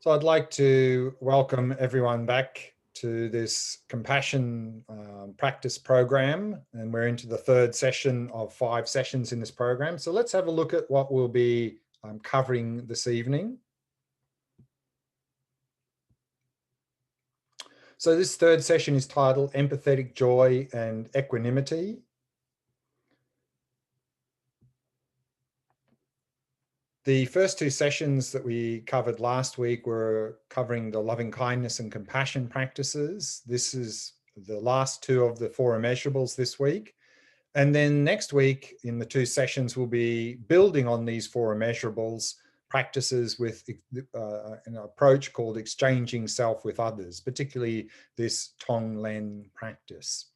So I'd like to welcome everyone back to this compassion practice program, and we're into the third session of 5 sessions in this program. So let's have a look at what we'll be covering this evening. So this third session is titled Empathetic Joy and Equanimity. The first 2 sessions that we covered last week were covering the loving kindness and compassion practices. This is the last 2 of the 4 immeasurables this week. And then next week in the 2 sessions, we'll be building on these 4 immeasurables practices with an approach called exchanging self with others, particularly this Tonglen practice.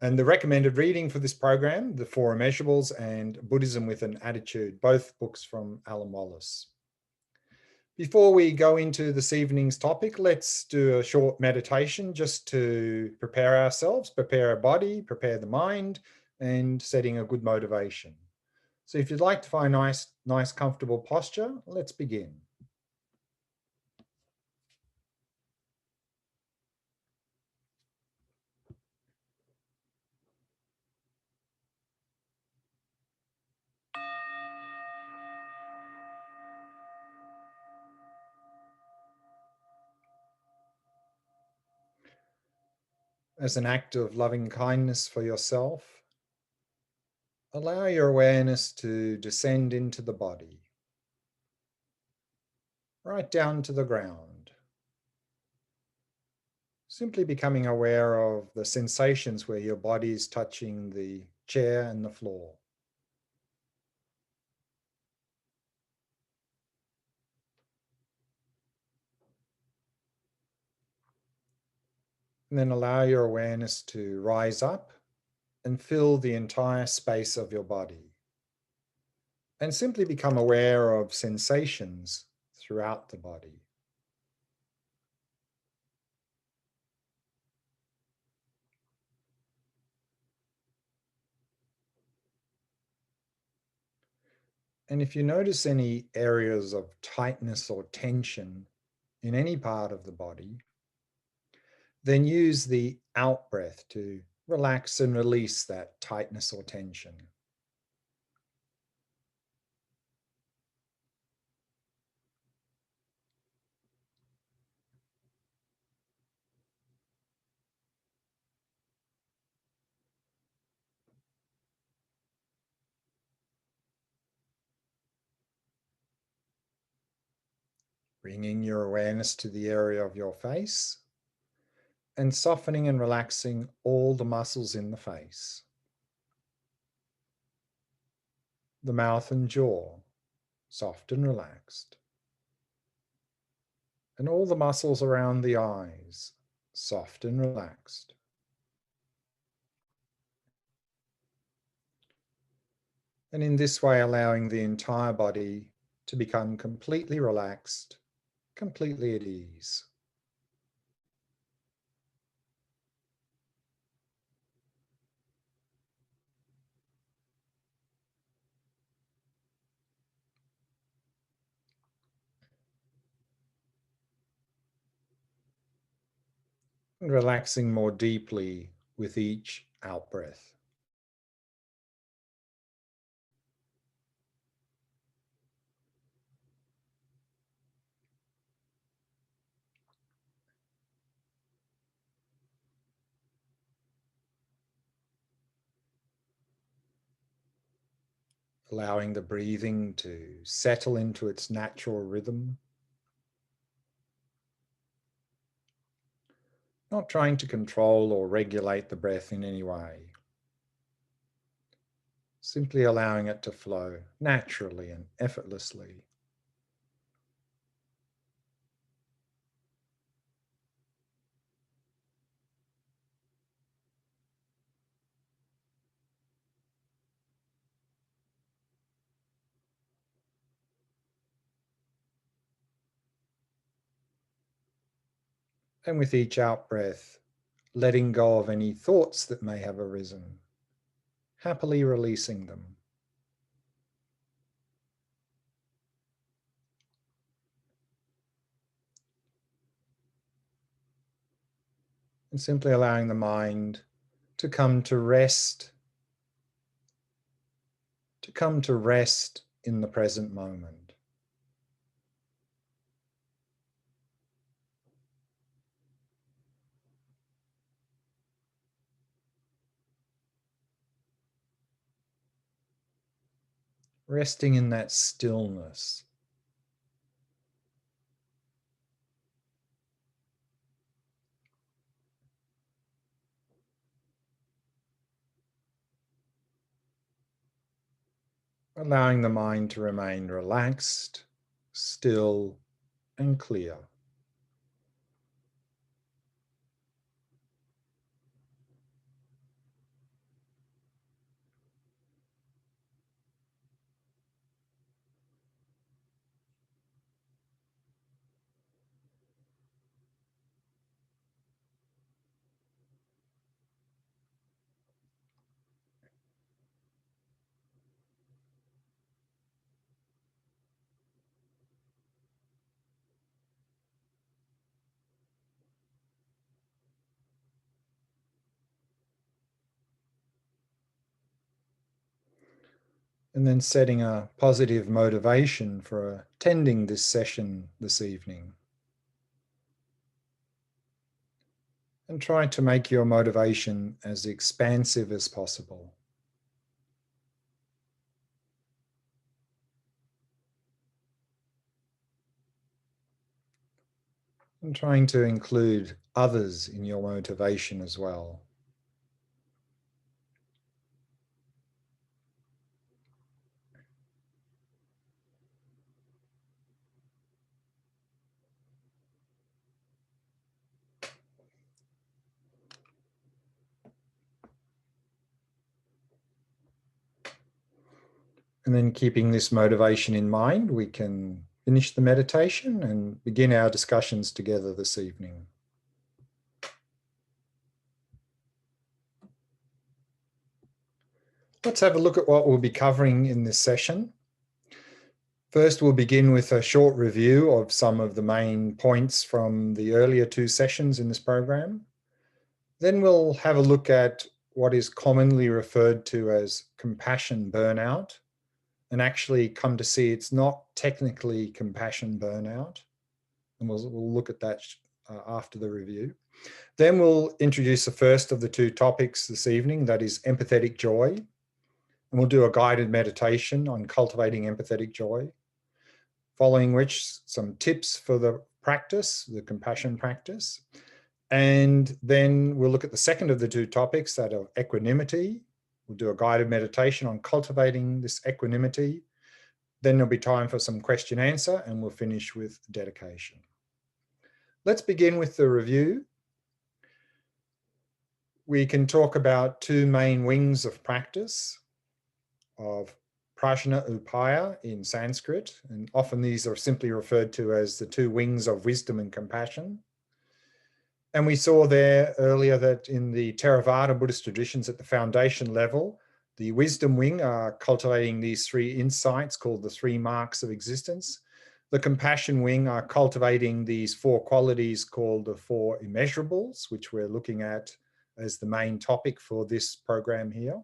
And the recommended reading for this program, The 4 Immeasurables and Buddhism with an Attitude, both books from Alan Wallace. Before we go into this evening's topic, let's do a short meditation just to prepare ourselves, prepare our body, prepare the mind, and setting a good motivation. So if you'd like to find a nice comfortable posture, let's begin. As an act of loving kindness for yourself, allow your awareness to descend into the body, right down to the ground. Simply becoming aware of the sensations where your body is touching the chair and the floor. And then allow your awareness to rise up and fill the entire space of your body. And simply become aware of sensations throughout the body. And if you notice any areas of tightness or tension in any part of the body, then use the out breath to relax and release that tightness or tension. Bringing your awareness to the area of your face and softening and relaxing all the muscles in the face. The mouth and jaw, soft and relaxed. And all the muscles around the eyes, soft and relaxed. And in this way, allowing the entire body to become completely relaxed, completely at ease. And relaxing more deeply with each out breath. Allowing the breathing to settle into its natural rhythm. Not trying to control or regulate the breath in any way. Simply allowing it to flow naturally and effortlessly. And with each out breath, letting go of any thoughts that may have arisen, happily releasing them. And simply allowing the mind to come to rest, in the present moment. Resting in that stillness. Allowing the mind to remain relaxed, still, and clear. And then setting a positive motivation for attending this session this evening. And try to make your motivation as expansive as possible. And trying to include others in your motivation as well. And then keeping this motivation in mind, we can finish the meditation and begin our discussions together this evening. Let's have a look at what we'll be covering in this session. First, we'll begin with a short review of some of the main points from the earlier two sessions in this program. Then we'll have a look at what is commonly referred to as compassion burnout, and actually come to see it's not technically compassion burnout. And we'll look at that after the review. Then we'll introduce the first of the two topics this evening, that is empathetic joy. And we'll do a guided meditation on cultivating empathetic joy, following which some tips for the practice, the compassion practice. And then we'll look at the second of the two topics, that of equanimity. We'll do a guided meditation on cultivating this equanimity. Then there'll be time for some question answer, and we'll finish with dedication. Let's begin with the review. We can talk about two main wings of practice, of prajna upaya in Sanskrit, and often these are simply referred to as the two wings of wisdom and compassion. And we saw there earlier that in the Theravada Buddhist traditions at the foundation level, the wisdom wing are cultivating these three insights called the three marks of existence. The compassion wing are cultivating these four qualities called the four immeasurables, which we're looking at as the main topic for this program here.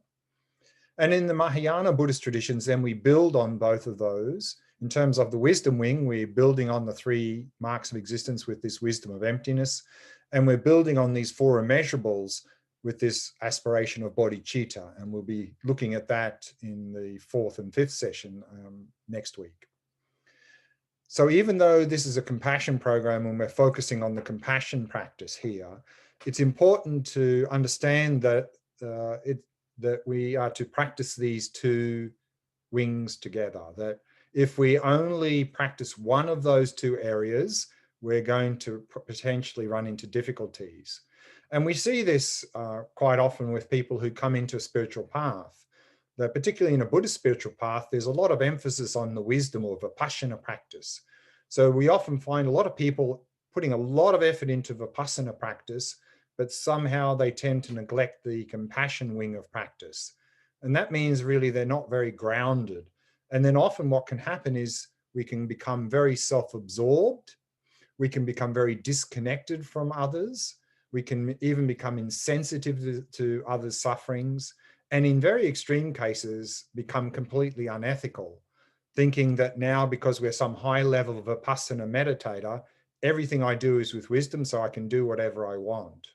And in the Mahayana Buddhist traditions, then we build on both of those. In terms of the wisdom wing, we're building on the three marks of existence with this wisdom of emptiness. And we're building on these four immeasurables with this aspiration of bodhicitta. And we'll be looking at that in the fourth and fifth session next week. So even though this is a compassion program and we're focusing on the compassion practice here, it's important to understand that that we are to practice these two wings together, that if we only practice one of those two areas, we're going to potentially run into difficulties. And we see this quite often with people who come into a spiritual path, that particularly in a Buddhist spiritual path, there's a lot of emphasis on the wisdom or vipassana practice. So we often find a lot of people putting a lot of effort into vipassana practice, but somehow they tend to neglect the compassion wing of practice. And that means really they're not very grounded. And then often what can happen is we can become very self-absorbed. We can become very disconnected from others. We can even become insensitive to others' sufferings, and in very extreme cases, become completely unethical, thinking that now because we're some high level of Vipassana meditator, everything I do is with wisdom, so I can do whatever I want.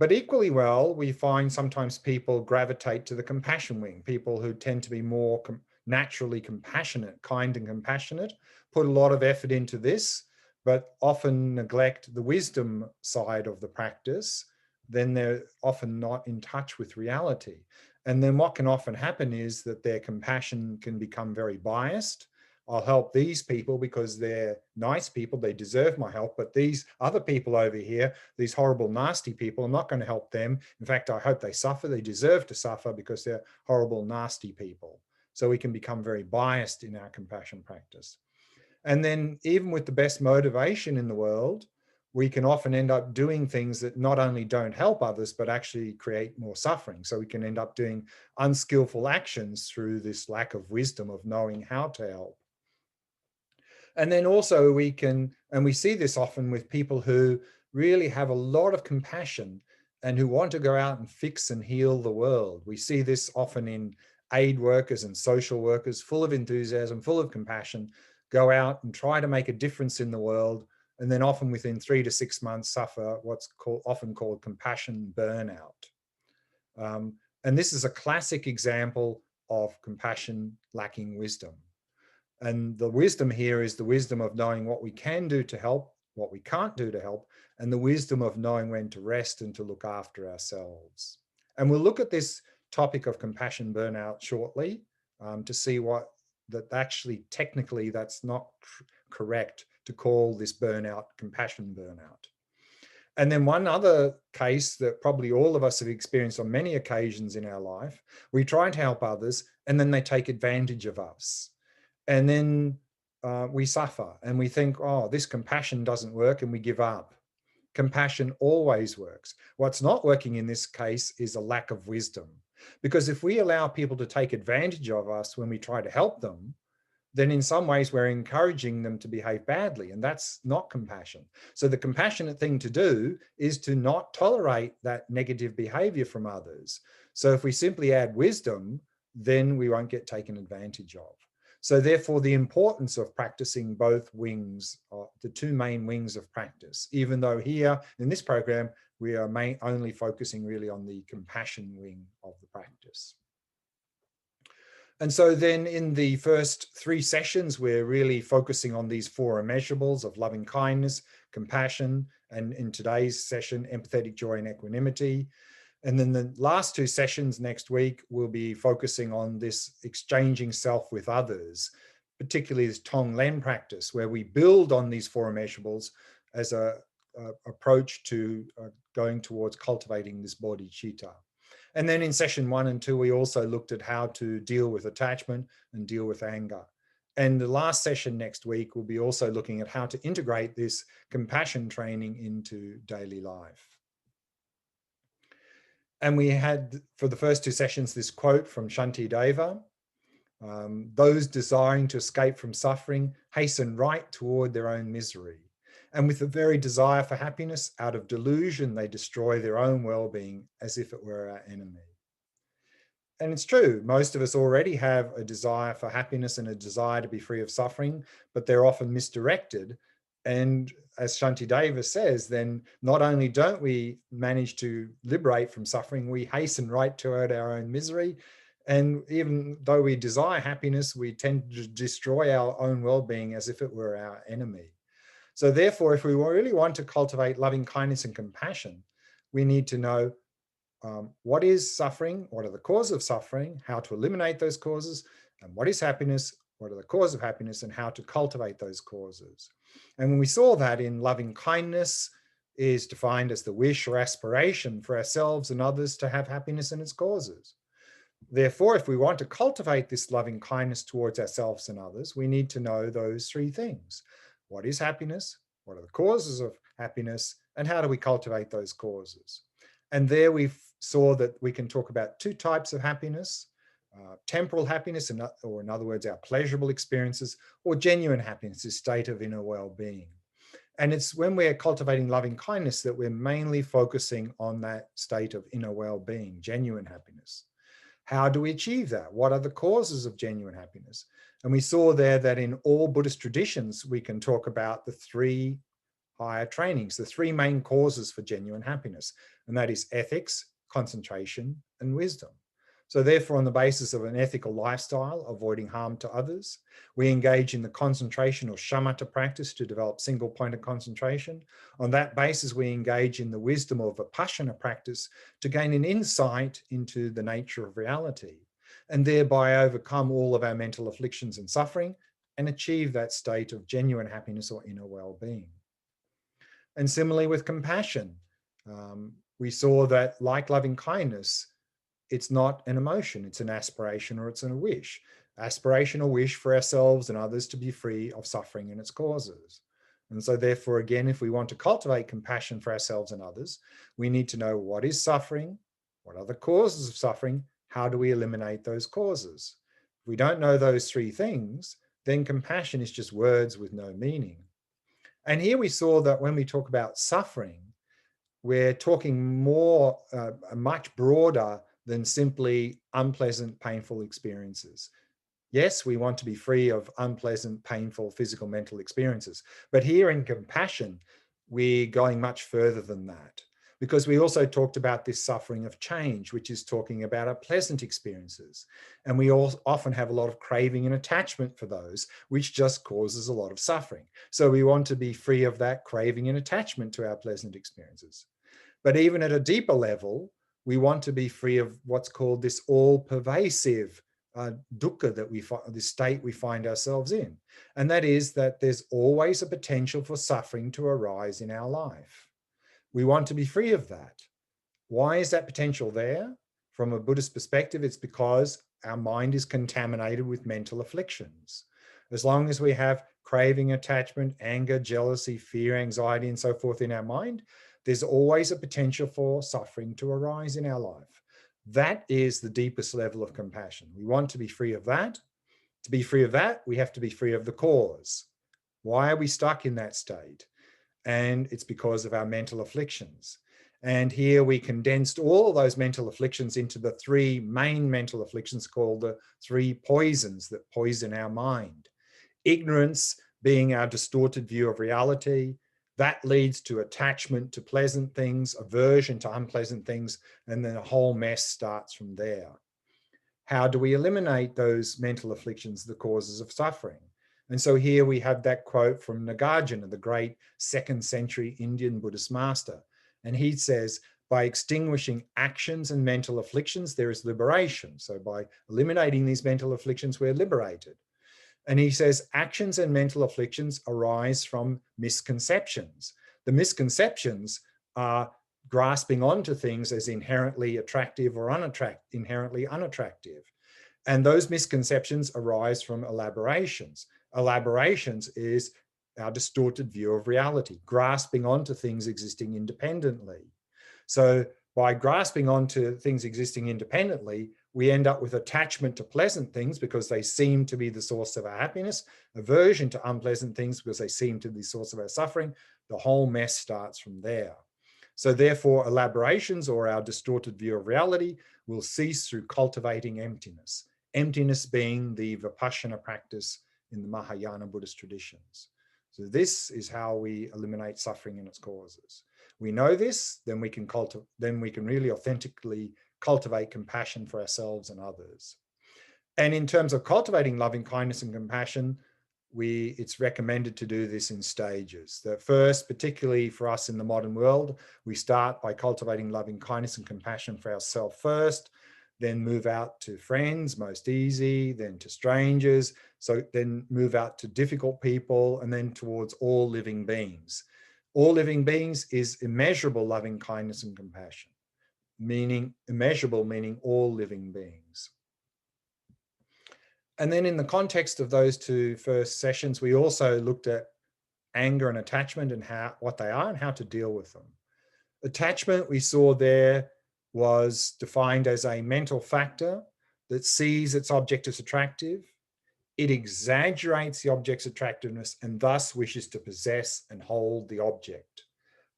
But equally well, we find sometimes people gravitate to the compassion wing, people who tend to be more naturally compassionate, kind and compassionate, put a lot of effort into this, but often neglect the wisdom side of the practice. Then they're often not in touch with reality. And then what can often happen is that their compassion can become very biased. I'll help these people because they're nice people, they deserve my help, but these other people over here, these horrible, nasty people, I'm not going to help them. In fact, I hope they suffer. They deserve to suffer because they're horrible, nasty people. So we can become very biased in our compassion practice. And then even with the best motivation in the world, we can often end up doing things that not only don't help others, but actually create more suffering. So we can end up doing unskillful actions through this lack of wisdom of knowing how to help. And then also we can, and we see this often with people who really have a lot of compassion and who want to go out and fix and heal the world. We see this often in aid workers and social workers, full of enthusiasm, full of compassion, go out and try to make a difference in the world. And then often within 3 to 6 months suffer what's often called compassion burnout. And this is a classic example of compassion lacking wisdom. And the wisdom here is the wisdom of knowing what we can do to help, what we can't do to help, and the wisdom of knowing when to rest and to look after ourselves. And we'll look at this topic of compassion burnout shortly to see what that actually technically that's not correct to call this burnout compassion burnout. And then one other case that probably all of us have experienced on many occasions in our life, we try to help others and then they take advantage of us. And then we suffer and we think, oh, this compassion doesn't work, and we give up. Compassion always works. What's not working in this case is a lack of wisdom. Because if we allow people to take advantage of us when we try to help them, then in some ways we're encouraging them to behave badly, and that's not compassion. So the compassionate thing to do is to not tolerate that negative behavior from others. So if we simply add wisdom, then we won't get taken advantage of. So therefore, the importance of practicing both wings, the two main wings of practice, even though here in this program, we are only focusing really on the compassion wing of the practice. And so then in the first 3 sessions, we're really focusing on these 4 immeasurables of loving kindness, compassion, and in today's session, empathetic joy and equanimity. And then the last 2 sessions next week, we'll be focusing on this exchanging self with others, particularly this Tonglen practice, where we build on these 4 immeasurables as a approach to going towards cultivating this bodhicitta. And then in session 1 and 2, we also looked at how to deal with attachment and deal with anger. And the last session next week, we'll be also looking at how to integrate this compassion training into daily life. And we had, for the first 2 sessions, this quote from Shantideva: those desiring to escape from suffering hasten right toward their own misery. And with the very desire for happiness, out of delusion, they destroy their own well-being as if it were our enemy. And it's true, most of us already have a desire for happiness and a desire to be free of suffering, but they're often misdirected. And as Shantideva says, then not only don't we manage to liberate from suffering, we hasten right toward our own misery. And even though we desire happiness, we tend to destroy our own well-being as if it were our enemy. So therefore, if we really want to cultivate loving kindness and compassion, we need to know what is suffering, what are the causes of suffering, how to eliminate those causes, and what is happiness, what are the causes of happiness, and how to cultivate those causes. And when we saw that in loving kindness is defined as the wish or aspiration for ourselves and others to have happiness and its causes. Therefore, if we want to cultivate this loving kindness towards ourselves and others, we need to know those 3 things. What is happiness? What are the causes of happiness? And how do we cultivate those causes? And there we saw that we can talk about 2 types of happiness: temporal happiness, or in other words, our pleasurable experiences, or genuine happiness, a state of inner well-being. And it's when we're cultivating loving kindness that we're mainly focusing on that state of inner well-being, genuine happiness. How do we achieve that? What are the causes of genuine happiness? And we saw there that in all Buddhist traditions, we can talk about the three higher trainings, the three main causes for genuine happiness, and that is ethics, concentration, and wisdom. So therefore, on the basis of an ethical lifestyle, avoiding harm to others, we engage in the concentration or shamatha practice to develop single point of concentration. On that basis, we engage in the wisdom or vipassana practice to gain an insight into the nature of reality, and thereby overcome all of our mental afflictions and suffering and achieve that state of genuine happiness or inner well-being. And similarly with compassion, we saw that like loving kindness, it's not an emotion, it's an aspiration or it's a wish. Aspiration or wish for ourselves and others to be free of suffering and its causes. And so therefore, again, if we want to cultivate compassion for ourselves and others, we need to know what is suffering, what are the causes of suffering, how do we eliminate those causes? If we don't know those three things, then compassion is just words with no meaning. And here we saw that when we talk about suffering, we're talking more, much broader than simply unpleasant, painful experiences. Yes, we want to be free of unpleasant, painful, physical, mental experiences. But here in compassion, we're going much further than that, because we also talked about this suffering of change, which is talking about our pleasant experiences. And we all often have a lot of craving and attachment for those, which just causes a lot of suffering. So we want to be free of that craving and attachment to our pleasant experiences. But even at a deeper level, we want to be free of what's called this all-pervasive dukkha that this state we find ourselves in. And that is that there's always a potential for suffering to arise in our life. We want to be free of that. Why is that potential there? From a Buddhist perspective, it's because our mind is contaminated with mental afflictions. As long as we have craving, attachment, anger, jealousy, fear, anxiety, and so forth in our mind, there's always a potential for suffering to arise in our life. That is the deepest level of compassion. We want to be free of that. To be free of that, we have to be free of the cause. Why are we stuck in that state? And it's because of our mental afflictions. And here we condensed all of those mental afflictions into the three main mental afflictions called the three poisons that poison our mind. Ignorance being our distorted view of reality. That leads to attachment to pleasant things, aversion to unpleasant things, and then a whole mess starts from there. How do we eliminate those mental afflictions, the causes of suffering? And so here we have that quote from Nagarjuna, the great 2nd century Indian Buddhist master. And he says, by extinguishing actions and mental afflictions, there is liberation. So by eliminating these mental afflictions, we're liberated. And he says, actions and mental afflictions arise from misconceptions. The misconceptions are grasping onto things as inherently attractive or inherently unattractive. And those misconceptions arise from elaborations. Elaborations is our distorted view of reality, grasping onto things existing independently. So by grasping onto things existing independently, we end up with attachment to pleasant things because they seem to be the source of our happiness, aversion to unpleasant things because they seem to be the source of our suffering. The whole mess starts from there. So therefore, elaborations or our distorted view of reality will cease through cultivating emptiness. Emptiness being the Vipassana practice in the Mahayana Buddhist traditions. So this is how we eliminate suffering and its causes. We know this, then we can really authentically cultivate compassion for ourselves and others. And in terms of cultivating loving kindness and compassion, it's recommended to do this in stages. The first, particularly for us in the modern world, we start by cultivating loving kindness and compassion for ourselves first, then move out to friends, most easy, then to strangers, so then move out to difficult people, and then towards all living beings. All living beings is immeasurable loving kindness and compassion, meaning immeasurable, meaning all living beings. And then in the context of those two first sessions, we also looked at anger and attachment and what they are and how to deal with them. Attachment, we saw there, was defined as a mental factor that sees its object as attractive, It exaggerates the object's attractiveness and thus wishes to possess and hold the object.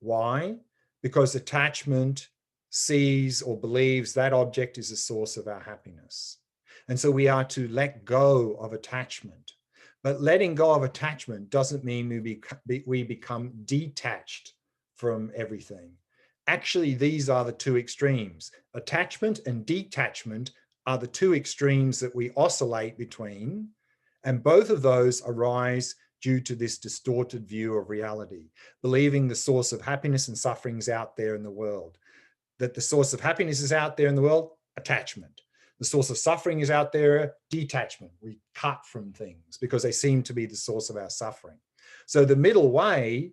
Why? Because attachment sees or believes that object is the source of our happiness. And so we are to let go of attachment. But letting go of attachment doesn't mean we become detached from everything. Actually, these are the two extremes. Attachment and detachment are the two extremes that we oscillate between. And both of those arise due to this distorted view of reality, believing the source of happiness and suffering is out there in the world. That the source of happiness is out there in the world, attachment. The source of suffering is out there, detachment. We cut from things because they seem to be the source of our suffering. So the middle way,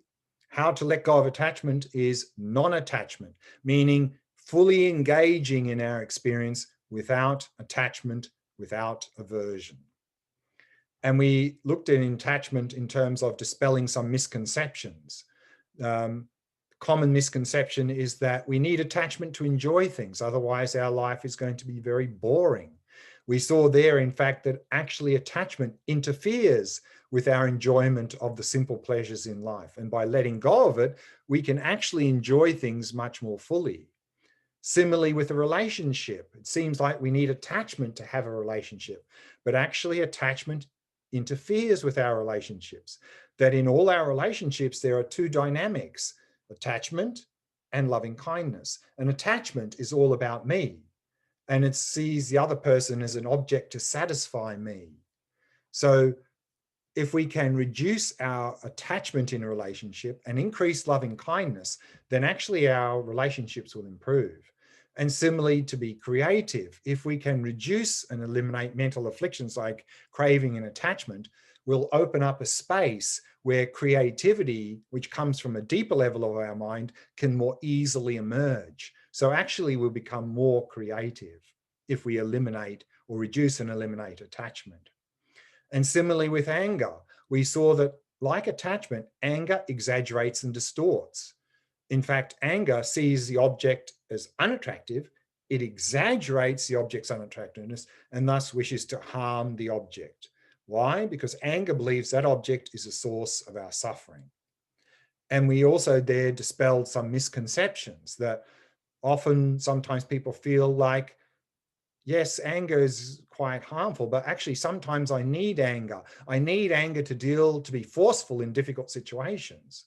how to let go of attachment, is non-attachment, meaning fully engaging in our experience without attachment, without aversion. And we looked at attachment in terms of dispelling some misconceptions. Common misconception is that we need attachment to enjoy things, otherwise our life is going to be very boring. We saw there, in fact, that actually attachment interferes with our enjoyment of the simple pleasures in life. And by letting go of it, we can actually enjoy things much more fully. Similarly with a relationship, it seems like we need attachment to have a relationship, but actually attachment interferes with our relationships. That in all our relationships, there are two dynamics: attachment and loving kindness. And attachment is all about me, and it sees the other person as an object to satisfy me. So if we can reduce our attachment in a relationship and increase loving kindness, then actually our relationships will improve. And similarly, to be creative, if we can reduce and eliminate mental afflictions like craving and attachment, we'll open up a space where creativity, which comes from a deeper level of our mind, can more easily emerge. So actually we'll become more creative if we eliminate or reduce and eliminate attachment. And similarly with anger, we saw that, like attachment, anger exaggerates and distorts. In fact, anger sees the object as unattractive, it exaggerates the object's unattractiveness and thus wishes to harm the object. Why? Because anger believes that object is the source of our suffering. And we also there dispelled some misconceptions that sometimes people feel like, yes, anger is quite harmful, but actually sometimes I need anger. I need anger to be forceful in difficult situations.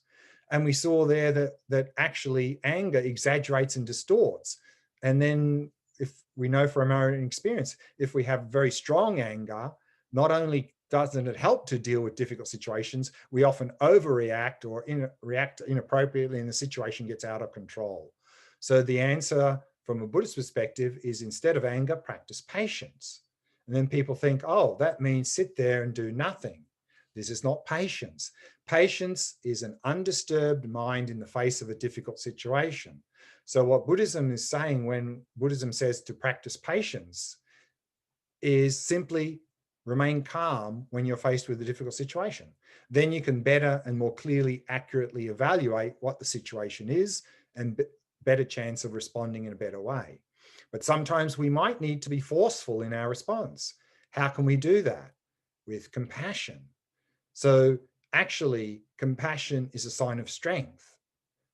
And we saw there that actually anger exaggerates and distorts. And then, if we know from our own experience, if we have very strong anger, not only doesn't it help to deal with difficult situations, we often overreact or react inappropriately and the situation gets out of control. So the answer from a Buddhist perspective is, instead of anger, practice patience. And then people think, oh, that means sit there and do nothing. This is not patience. Patience is an undisturbed mind in the face of a difficult situation. So what Buddhism is saying when Buddhism says to practice patience is simply remain calm when you're faced with a difficult situation. Then you can better and more clearly, accurately evaluate what the situation is and better chance of responding in a better way. But sometimes we might need to be forceful in our response. How can we do that? With compassion. So actually, compassion is a sign of strength,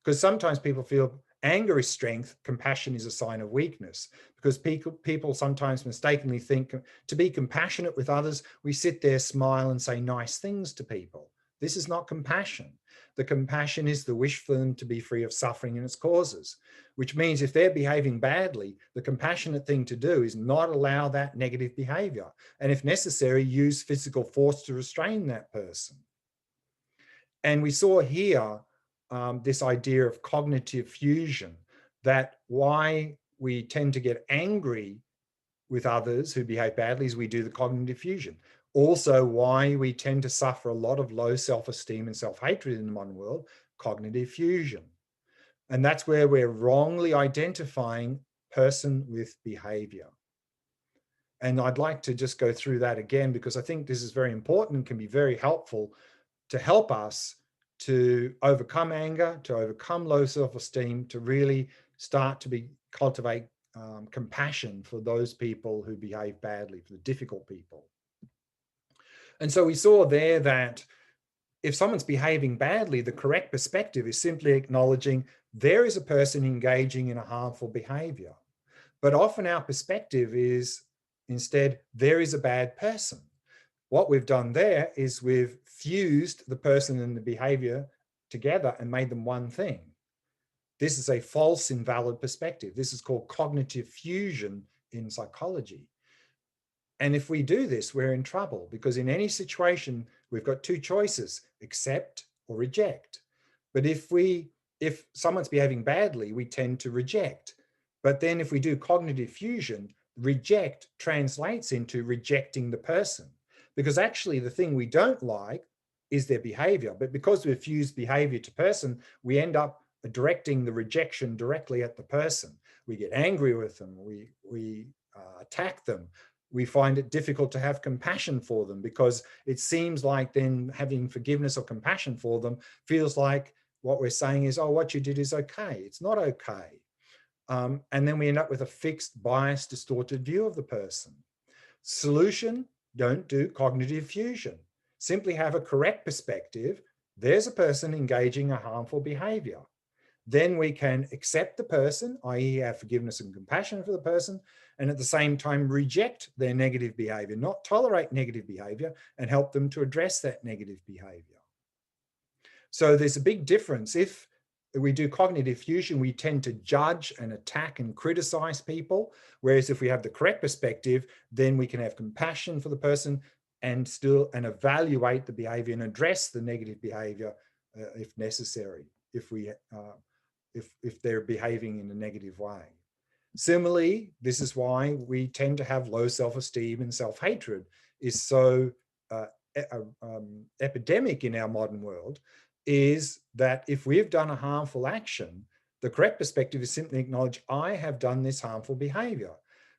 because sometimes people feel anger is strength, compassion is a sign of weakness, because people sometimes mistakenly think to be compassionate with others, we sit there, smile and say nice things to people. This is not compassion. The compassion is the wish for them to be free of suffering and its causes, which means if they're behaving badly, the compassionate thing to do is not allow that negative behavior. And if necessary, use physical force to restrain that person. And we saw here this idea of cognitive fusion, that why we tend to get angry with others who behave badly is we do the cognitive fusion. Also, why we tend to suffer a lot of low self-esteem and self-hatred in the modern world, cognitive fusion. And that's where we're wrongly identifying person with behavior. And I'd like to just go through that again, because I think this is very important and can be very helpful to help us to overcome anger, to overcome low self-esteem, to really start to cultivate compassion for those people who behave badly, for the difficult people. And so we saw there that if someone's behaving badly, the correct perspective is simply acknowledging there is a person engaging in a harmful behavior. But often our perspective is instead, there is a bad person. What we've done there is we've fused the person and the behavior together and made them one thing. This is a false, invalid perspective. This is called cognitive fusion in psychology. And if we do this, we're in trouble, because in any situation, we've got two choices: accept or reject. But if someone's behaving badly, we tend to reject. But then if we do cognitive fusion, reject translates into rejecting the person, because actually the thing we don't like is their behavior. But because we've fused behavior to person, we end up directing the rejection directly at the person. We get angry with them, we attack them. We find it difficult to have compassion for them, because it seems like then having forgiveness or compassion for them feels like what we're saying is, oh, what you did is okay. It's not okay. And then we end up with a fixed, biased, distorted view of the person. Solution: don't do cognitive fusion. Simply have a correct perspective. There's a person engaging a harmful behavior. Then we can accept the person, i.e. have forgiveness and compassion for the person, and at the same time reject their negative behavior, not tolerate negative behavior, and help them to address that negative behavior. So there's a big difference. If we do cognitive fusion, we tend to judge and attack and criticize people. Whereas if we have the correct perspective, then we can have compassion for the person and evaluate the behavior and address the negative behavior if necessary, if they're behaving in a negative way. Similarly, this is why we tend to have low self-esteem, and self-hatred is so epidemic in our modern world, is that if we've done a harmful action, the correct perspective is simply acknowledge, I have done this harmful behavior.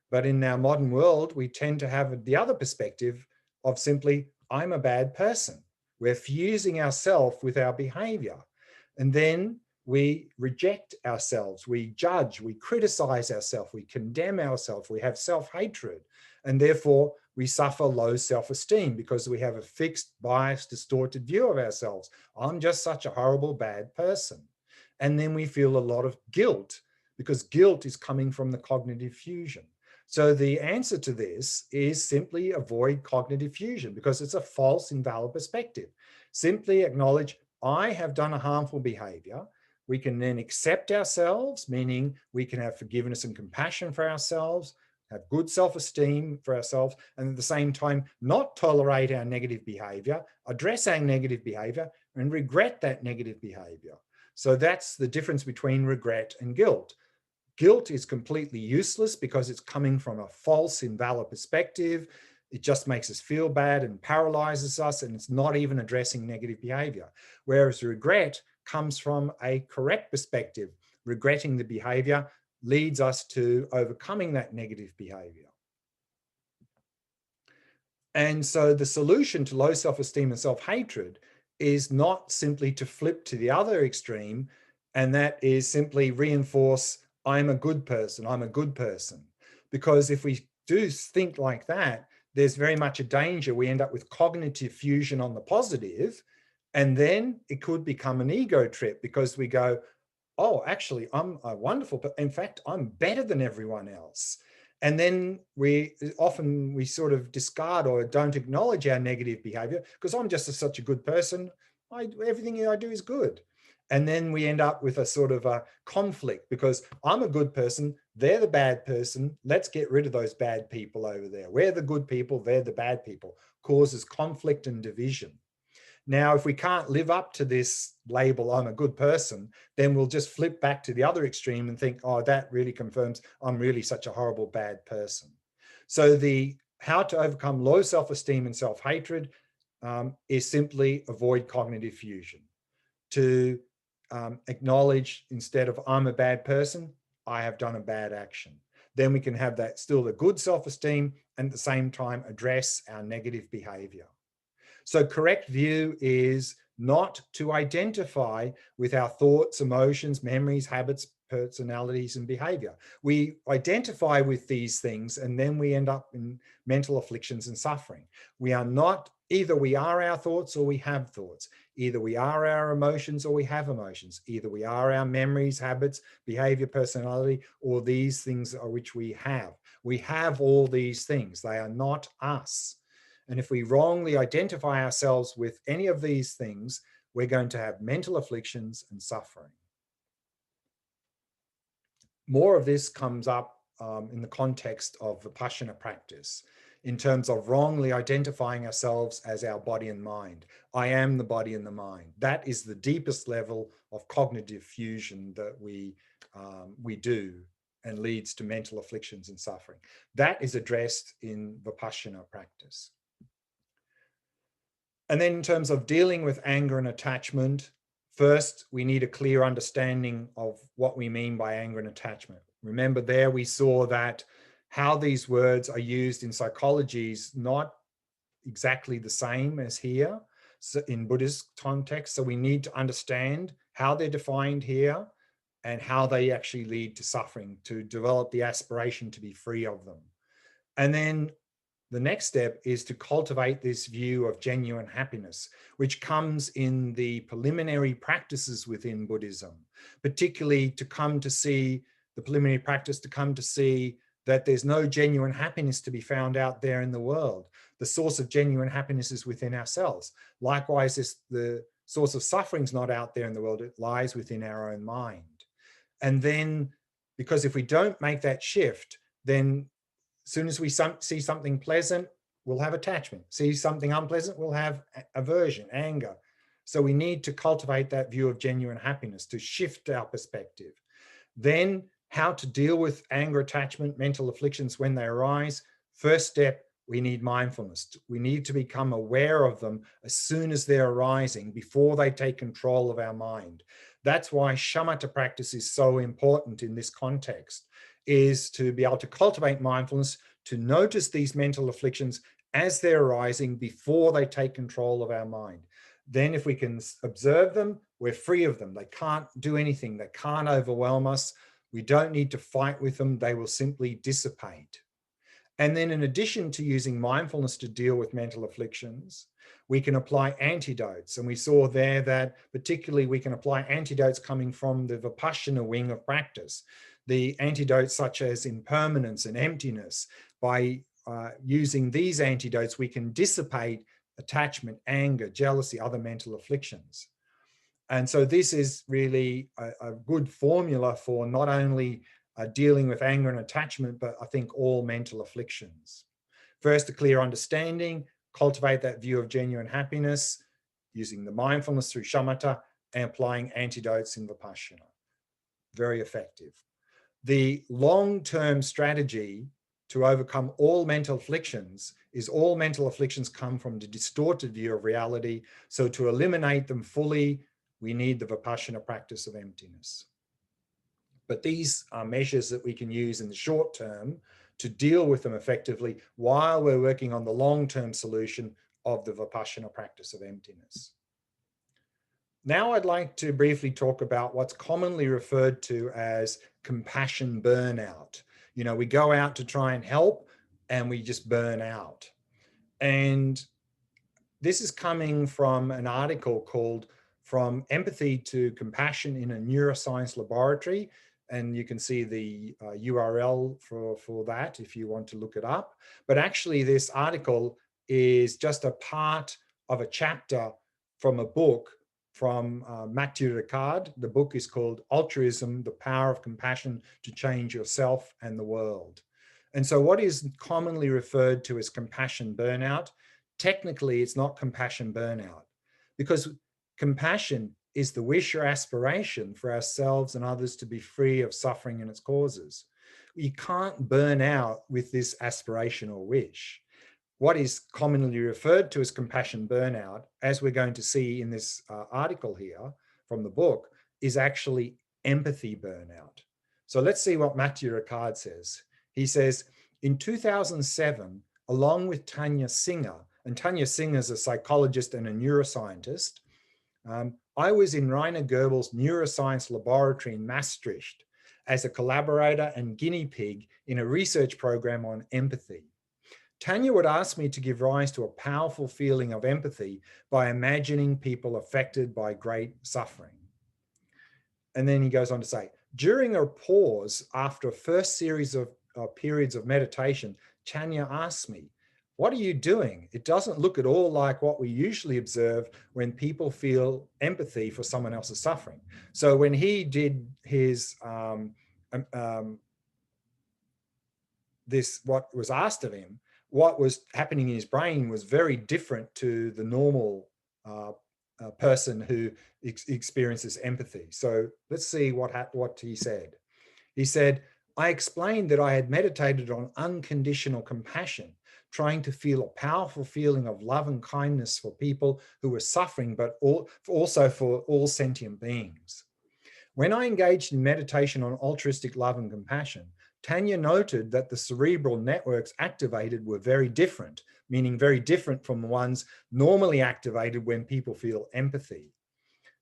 But in our modern world, we tend to have the other perspective of simply, I'm a bad person. We're fusing ourselves with our behavior. And then we reject ourselves, we judge, we criticize ourselves, we condemn ourselves, we have self-hatred, and therefore we suffer low self-esteem because we have a fixed, biased, distorted view of ourselves. I'm just such a horrible, bad person. And then we feel a lot of guilt, because guilt is coming from the cognitive fusion. So the answer to this is simply avoid cognitive fusion, because it's a false, invalid perspective. Simply acknowledge, I have done a harmful behavior. We can then accept ourselves, meaning we can have forgiveness and compassion for ourselves, have good self-esteem for ourselves, and at the same time, not tolerate our negative behavior, address our negative behavior, and regret that negative behavior. So that's the difference between regret and guilt. Guilt is completely useless because it's coming from a false, invalid perspective. It just makes us feel bad and paralyzes us, and it's not even addressing negative behavior. Whereas regret comes from a correct perspective. Regretting the behavior leads us to overcoming that negative behavior. And so the solution to low self-esteem and self-hatred is not simply to flip to the other extreme, and that is simply reinforce, I'm a good person, I'm a good person. Because if we do think like that, there's very much a danger we end up with cognitive fusion on the positive, and then it could become an ego trip, because we go, oh, actually, I'm a wonderful, but in fact, I'm better than everyone else. And then we sort of discard or don't acknowledge our negative behavior, because I'm just such a good person. Everything I do is good. And then we end up with a sort of a conflict, because I'm a good person, they're the bad person. Let's get rid of those bad people over there. We're the good people, they're the bad people. Causes conflict and division. Now, if we can't live up to this label, I'm a good person, then we'll just flip back to the other extreme and think, oh, that really confirms I'm really such a horrible, bad person. So how to overcome low self-esteem and self-hatred is simply avoid cognitive fusion. To acknowledge, instead of I'm a bad person, I have done a bad action. Then we can have that still a good self-esteem, and at the same time address our negative behavior. So correct view is not to identify with our thoughts, emotions, memories, habits, personalities, and behavior. We identify with these things, and then we end up in mental afflictions and suffering. We are not Either we are our thoughts or we have thoughts. Either we are our emotions or we have emotions. Either we are our memories, habits, behavior, personality, or these things are which we have. We have all these things. They are not us. And if we wrongly identify ourselves with any of these things, we're going to have mental afflictions and suffering. More of this comes up in the context of Vipassana practice, in terms of wrongly identifying ourselves as our body and mind. I am the body and the mind. That is the deepest level of cognitive fusion that we do, and leads to mental afflictions and suffering. That is addressed in Vipassana practice. And then in terms of dealing with anger and attachment, first, we need a clear understanding of what we mean by anger and attachment. Remember there we saw that how these words are used in psychology is not exactly the same as here, so in Buddhist context. So we need to understand how they're defined here and how they actually lead to suffering, to develop the aspiration to be free of them. And then the next step is to cultivate this view of genuine happiness, which comes in the preliminary practices within Buddhism, particularly to come to see the preliminary practice, to come to see that there's no genuine happiness to be found out there in the world. The source of genuine happiness is within ourselves. Likewise, the source of suffering is not out there in the world, it lies within our own mind. And then, because if we don't make that shift, then as soon as we see something pleasant, we'll have attachment. See something unpleasant, we'll have aversion, anger. So we need to cultivate that view of genuine happiness to shift our perspective. Then how to deal with anger, attachment, mental afflictions when they arise. First step, we need mindfulness. We need to become aware of them as soon as they're arising, before they take control of our mind. That's why shamatha practice is so important in this context, is to be able to cultivate mindfulness, to notice these mental afflictions as they're arising before they take control of our mind. Then if we can observe them, we're free of them. They can't do anything. They can't overwhelm us. We don't need to fight with them. They will simply dissipate. And then in addition to using mindfulness to deal with mental afflictions, we can apply antidotes. And we saw there that particularly we can apply antidotes coming from the Vipassana wing of practice. The antidotes such as impermanence and emptiness. By using these antidotes, we can dissipate attachment, anger, jealousy, other mental afflictions. And so this is really a good formula for not only dealing with anger and attachment, but I think all mental afflictions. First, a clear understanding, cultivate that view of genuine happiness, using the mindfulness through shamatha, and applying antidotes in Vipassana. Very effective. The long-term strategy to overcome all mental afflictions is all mental afflictions come from the distorted view of reality. So to eliminate them fully, we need the Vipassana practice of emptiness. But these are measures that we can use in the short term to deal with them effectively while we're working on the long-term solution of the Vipassana practice of emptiness. Now I'd like to briefly talk about what's commonly referred to as compassion burnout. You know, we go out to try and help and we just burn out. And this is coming from an article called From Empathy to Compassion in a Neuroscience Laboratory. And you can see the URL for that if you want to look it up. But actually this article is just a part of a chapter from a book from Matthew Ricard. The book is called Altruism, the Power of Compassion to Change Yourself and the World. And so what is commonly referred to as compassion burnout, technically it's not compassion burnout, because compassion is the wish or aspiration for ourselves and others to be free of suffering and its causes. You can't burn out with this aspiration or wish. What is commonly referred to as compassion burnout, as we're going to see in this article here from the book, is actually empathy burnout. So let's see what Matthew Ricard says. He says, in 2007, along with Tanya Singer, and Tanya Singer is a psychologist and a neuroscientist, I was in Rainer Goebbels' neuroscience laboratory in Maastricht as a collaborator and guinea pig in a research program on empathy. Tanya would ask me to give rise to a powerful feeling of empathy by imagining people affected by great suffering. And then he goes on to say, during a pause after a first series of periods of meditation, Tanya asks me, what are you doing? It doesn't look at all like what we usually observe when people feel empathy for someone else's suffering. So when he did his this, what was asked of him, what was happening in his brain was very different to the normal person who experiences empathy. So let's see what he said. He said, I explained that I had meditated on unconditional compassion, trying to feel a powerful feeling of love and kindness for people who were suffering, but also for all sentient beings. When I engaged in meditation on altruistic love and compassion, Tanya noted that the cerebral networks activated were very different, meaning very different from the ones normally activated when people feel empathy.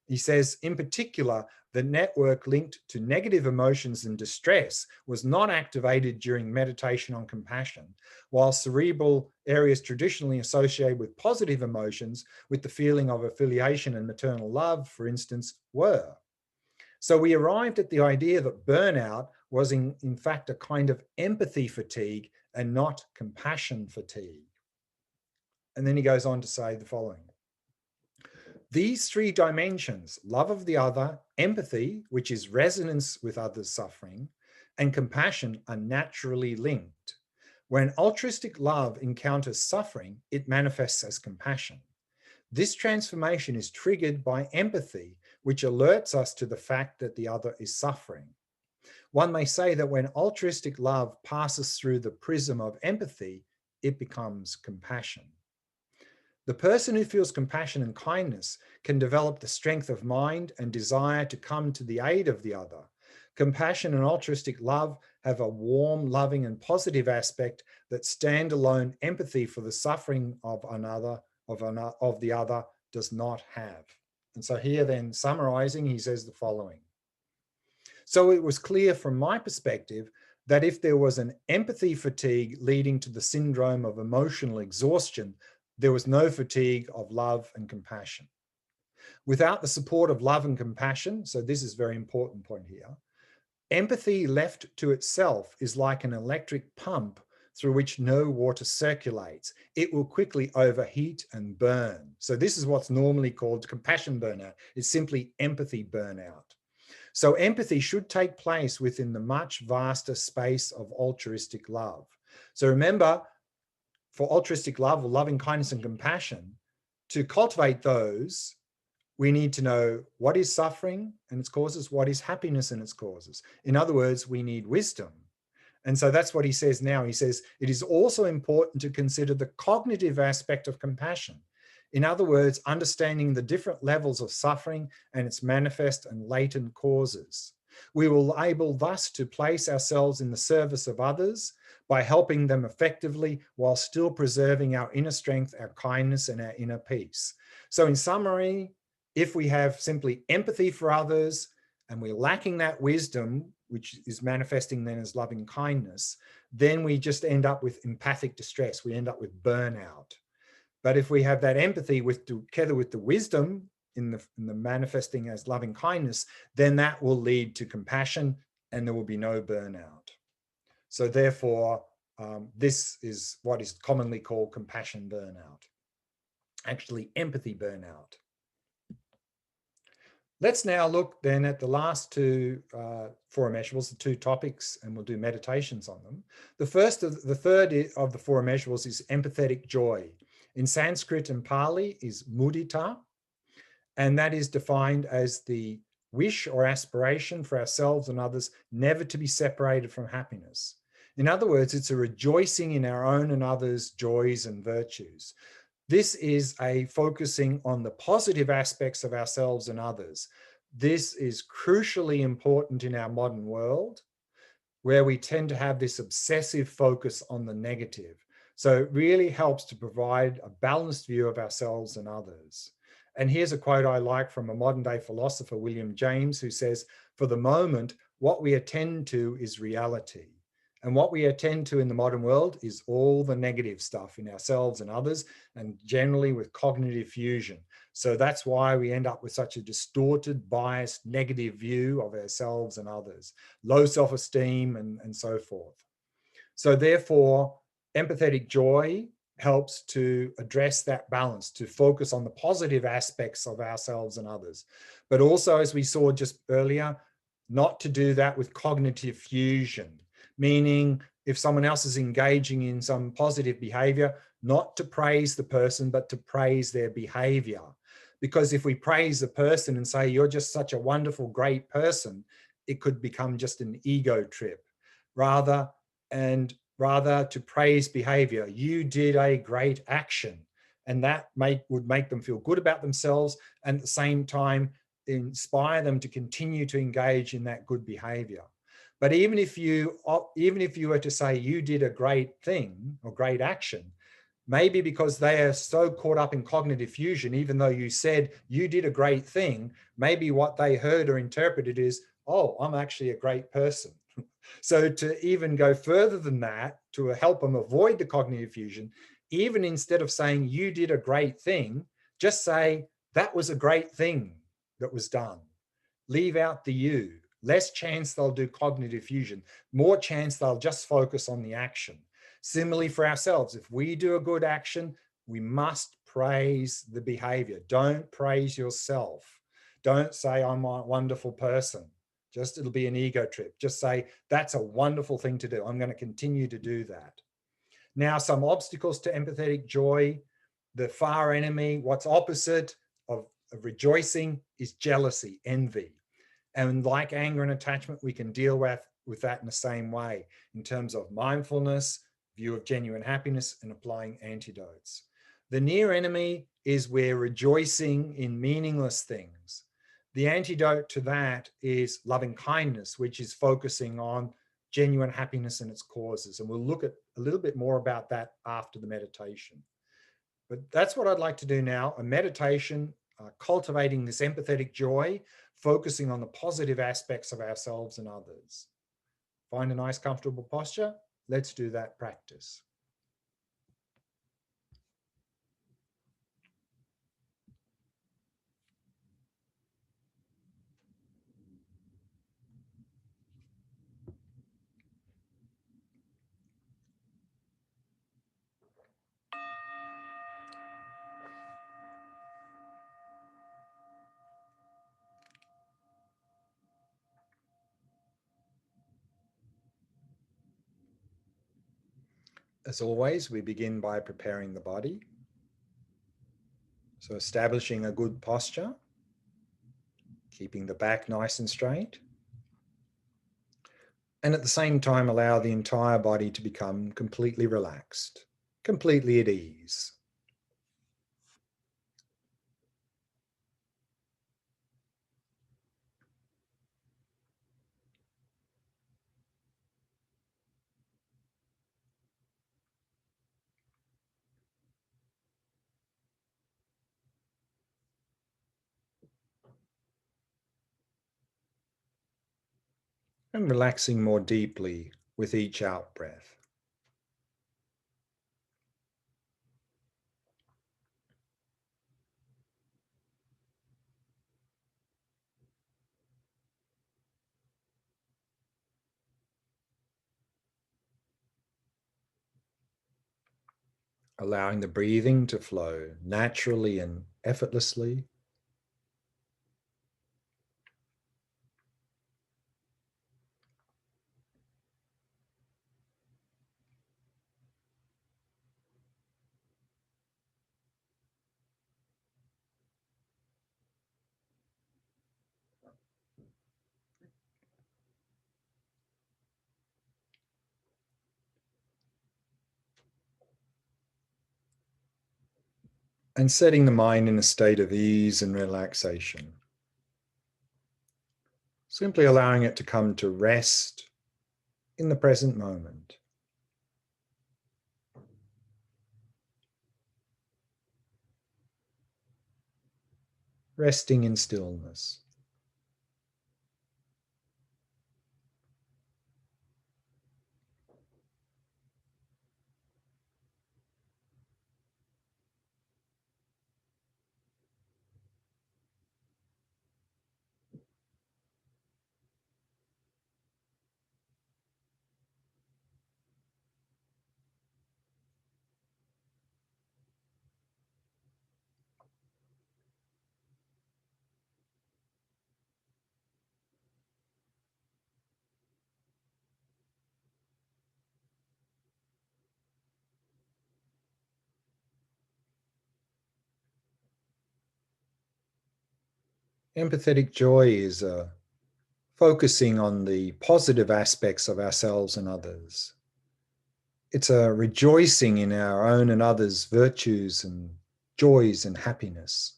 He says, in particular, the network linked to negative emotions and distress was not activated during meditation on compassion, while cerebral areas traditionally associated with positive emotions, with the feeling of affiliation and maternal love, for instance, were. So we arrived at the idea that burnout was in fact a kind of empathy fatigue and not compassion fatigue. And then he goes on to say the following. These three dimensions, love of the other, empathy, which is resonance with others' suffering, and compassion are naturally linked. When altruistic love encounters suffering, it manifests as compassion. This transformation is triggered by empathy, which alerts us to the fact that the other is suffering. One may say that when altruistic love passes through the prism of empathy, it becomes compassion. The person who feels compassion and kindness can develop the strength of mind and desire to come to the aid of the other. Compassion and altruistic love have a warm, loving, and positive aspect that standalone empathy for the suffering of the other does not have. And so here then, summarizing, he says the following. So it was clear from my perspective that if there was an empathy fatigue leading to the syndrome of emotional exhaustion, there was no fatigue of love and compassion. Without the support of love and compassion, so this is a very important point here, empathy left to itself is like an electric pump through which no water circulates. It will quickly overheat and burn. So this is what's normally called compassion burnout. It's simply empathy burnout. So empathy should take place within the much vaster space of altruistic love. So remember, for altruistic love or loving kindness and compassion, to cultivate those, we need to know what is suffering and its causes, what is happiness and its causes. In other words, we need wisdom. And so that's what he says now. He says, it is also important to consider the cognitive aspect of compassion. In other words, understanding the different levels of suffering and its manifest and latent causes. We will able thus to place ourselves in the service of others by helping them effectively while still preserving our inner strength, our kindness, and our inner peace. So in summary, if we have simply empathy for others and we're lacking that wisdom, which is manifesting then as loving kindness, then we just end up with empathic distress. We end up with burnout. But if we have that empathy together with the wisdom in the manifesting as loving kindness, then that will lead to compassion and there will be no burnout. So therefore, this is what is commonly called compassion burnout. Actually, empathy burnout. Let's now look then at the last two four immeasurables, the two topics, and we'll do meditations on them. The third of the four immeasurables is empathetic joy. In Sanskrit and Pali is mudita, and that is defined as the wish or aspiration for ourselves and others never to be separated from happiness. In other words, it's a rejoicing in our own and others' joys and virtues. This is a focusing on the positive aspects of ourselves and others. This is crucially important in our modern world, where we tend to have this obsessive focus on the negative. So it really helps to provide a balanced view of ourselves and others. And here's a quote I like from a modern day philosopher, William James, who says, "For the moment, what we attend to is reality. And what we attend to in the modern world is all the negative stuff in ourselves and others, and generally with cognitive fusion. So that's why we end up with such a distorted, biased, negative view of ourselves and others, low self-esteem, and so forth. So therefore, empathetic joy helps to address that balance, to focus on the positive aspects of ourselves and others. But also, as we saw just earlier, not to do that with cognitive fusion, meaning if someone else is engaging in some positive behavior, not to praise the person, but to praise their behavior. Because if we praise the person and say, you're just such a wonderful, great person, it could become just an ego trip. Rather to praise behavior. You did a great action, and that would make them feel good about themselves, and at the same time inspire them to continue to engage in that good behavior. But even if you were to say you did a great thing or great action, maybe because they are so caught up in cognitive fusion, even though you said you did a great thing, maybe what they heard or interpreted is, oh, I'm actually a great person. So to even go further than that, to help them avoid the cognitive fusion, even instead of saying you did a great thing, just say that was a great thing that was done. Leave out the you. Less chance they'll do cognitive fusion, more chance they'll just focus on the action. Similarly for ourselves, if we do a good action, we must praise the behavior. Don't praise yourself. Don't say I'm a wonderful person. Just it'll be an ego trip. Just say that's a wonderful thing to do. I'm going to continue to do that. Now, some obstacles to empathetic joy. The far enemy, what's opposite of rejoicing is jealousy, envy. And like anger and attachment, we can deal with that in the same way in terms of mindfulness, view of genuine happiness, and applying antidotes. The near enemy is we're rejoicing in meaningless things. The antidote to that is loving kindness, which is focusing on genuine happiness and its causes. And we'll look at a little bit more about that after the meditation. But that's what I'd like to do now, a meditation, cultivating this empathetic joy, focusing on the positive aspects of ourselves and others. Find a nice, comfortable posture. Let's do that practice. As always, we begin by preparing the body. So establishing a good posture, keeping the back nice and straight, and at the same time allow the entire body to become completely relaxed, completely at ease. And relaxing more deeply with each out breath. Allowing the breathing to flow naturally and effortlessly. And setting the mind in a state of ease and relaxation. Simply allowing it to come to rest in the present moment. Resting in stillness. Empathetic joy is focusing on the positive aspects of ourselves and others. It's a rejoicing in our own and others' virtues and joys and happiness.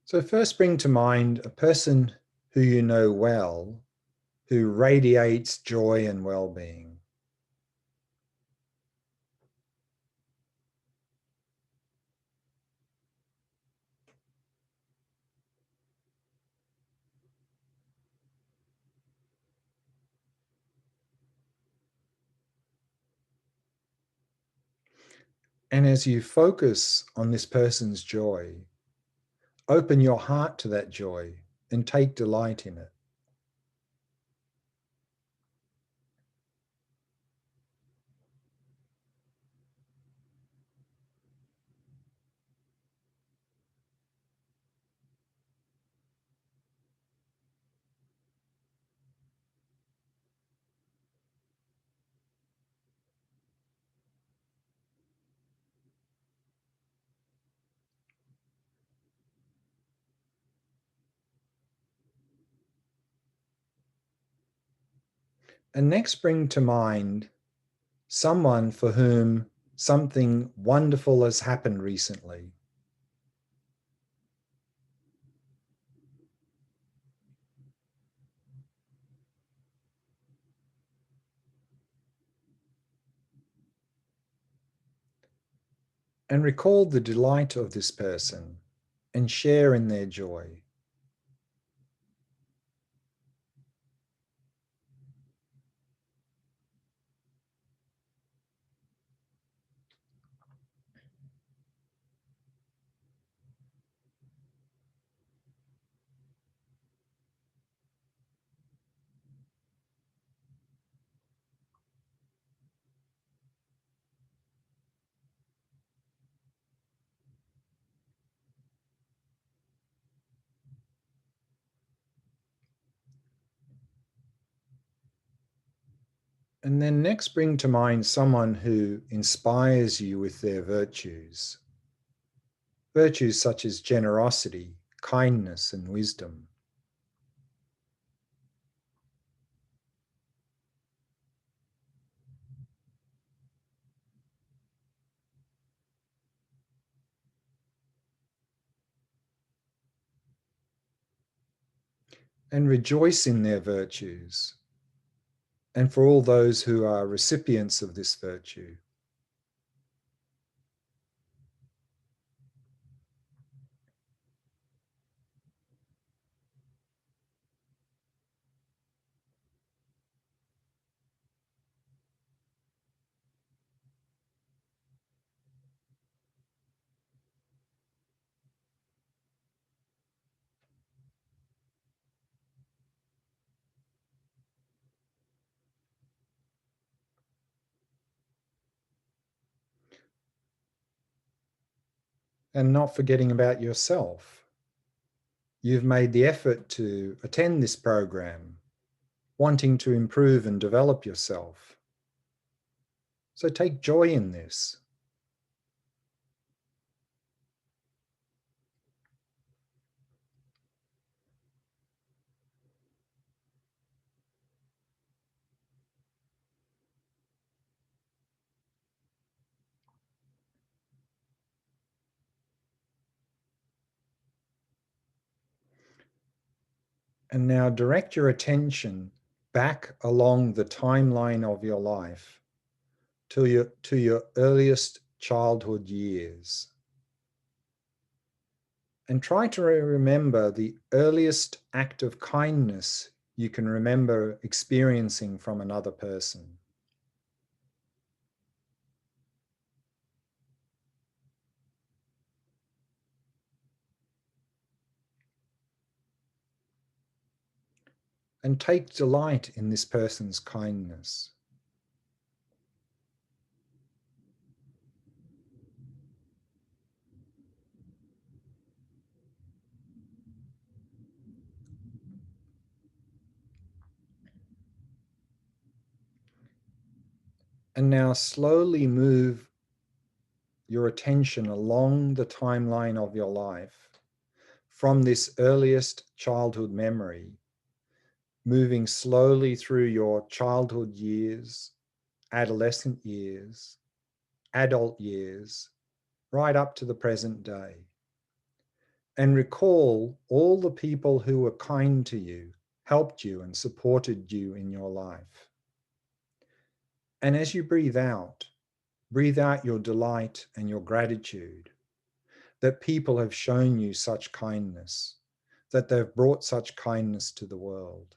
So, first bring to mind a person who you know well, who radiates joy and well being. And as you focus on this person's joy, open your heart to that joy and take delight in it. And next, bring to mind someone for whom something wonderful has happened recently. And recall the delight of this person and share in their joy. And then next, bring to mind someone who inspires you with their virtues. Virtues such as generosity, kindness, and wisdom. And rejoice in their virtues, and for all those who are recipients of this virtue. And not forgetting about yourself. You've made the effort to attend this program, wanting to improve and develop yourself. So take joy in this. And now direct your attention back along the timeline of your life to your earliest childhood years. And try to remember the earliest act of kindness you can remember experiencing from another person. And take delight in this person's kindness. And now slowly move your attention along the timeline of your life from this earliest childhood memory, moving slowly through your childhood years, adolescent years, adult years, right up to the present day. And recall all the people who were kind to you, helped you, and supported you in your life. And as you breathe out your delight and your gratitude that people have shown you such kindness, that they've brought such kindness to the world.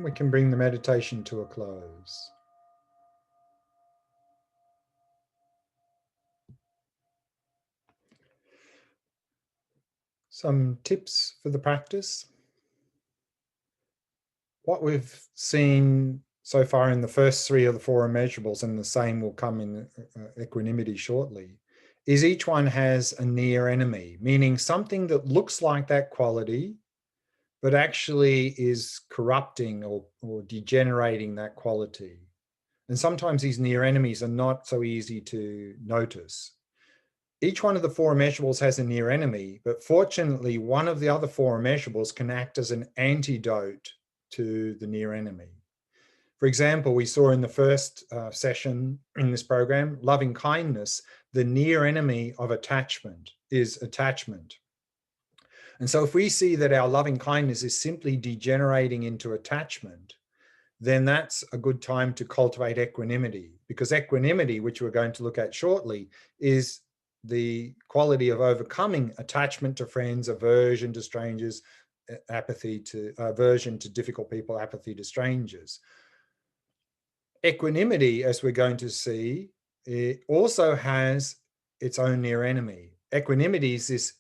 We can bring the meditation to a close. Some tips for the practice. What we've seen so far in the first three of the four immeasurables, and the same will come in equanimity shortly, is each one has a near enemy, meaning something that looks like that quality, but actually is corrupting or degenerating that quality. And sometimes these near enemies are not so easy to notice. Each one of the four immeasurables has a near enemy, but fortunately, one of the other four immeasurables can act as an antidote to the near enemy. For example, we saw in the first session in this program, loving kindness, the near enemy of attachment is attachment. And so if we see that our loving kindness is simply degenerating into attachment, then that's a good time to cultivate equanimity, because equanimity, which we're going to look at shortly, is the quality of overcoming attachment to friends, aversion to strangers, aversion to difficult people, apathy to strangers. Equanimity, as we're going to see, it also has its own near enemy. Equanimity is this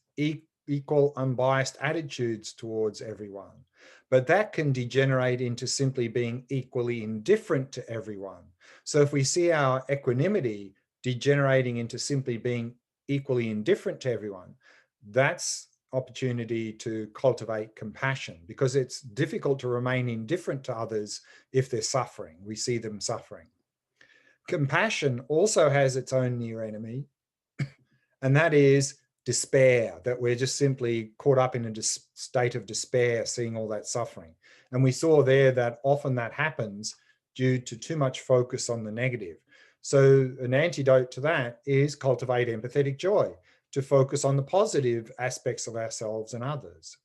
equal, unbiased attitudes towards everyone, but that can degenerate into simply being equally indifferent to everyone. So if we see our equanimity degenerating into simply being equally indifferent to everyone, that's opportunity to cultivate compassion, because it's difficult to remain indifferent to others if they're suffering. We see them suffering. Compassion also has its own near enemy, and that is despair, that we're just simply caught up in a state of despair, seeing all that suffering. And we saw there that often that happens due to too much focus on the negative. So an antidote to that is cultivate empathetic joy, to focus on the positive aspects of ourselves and others.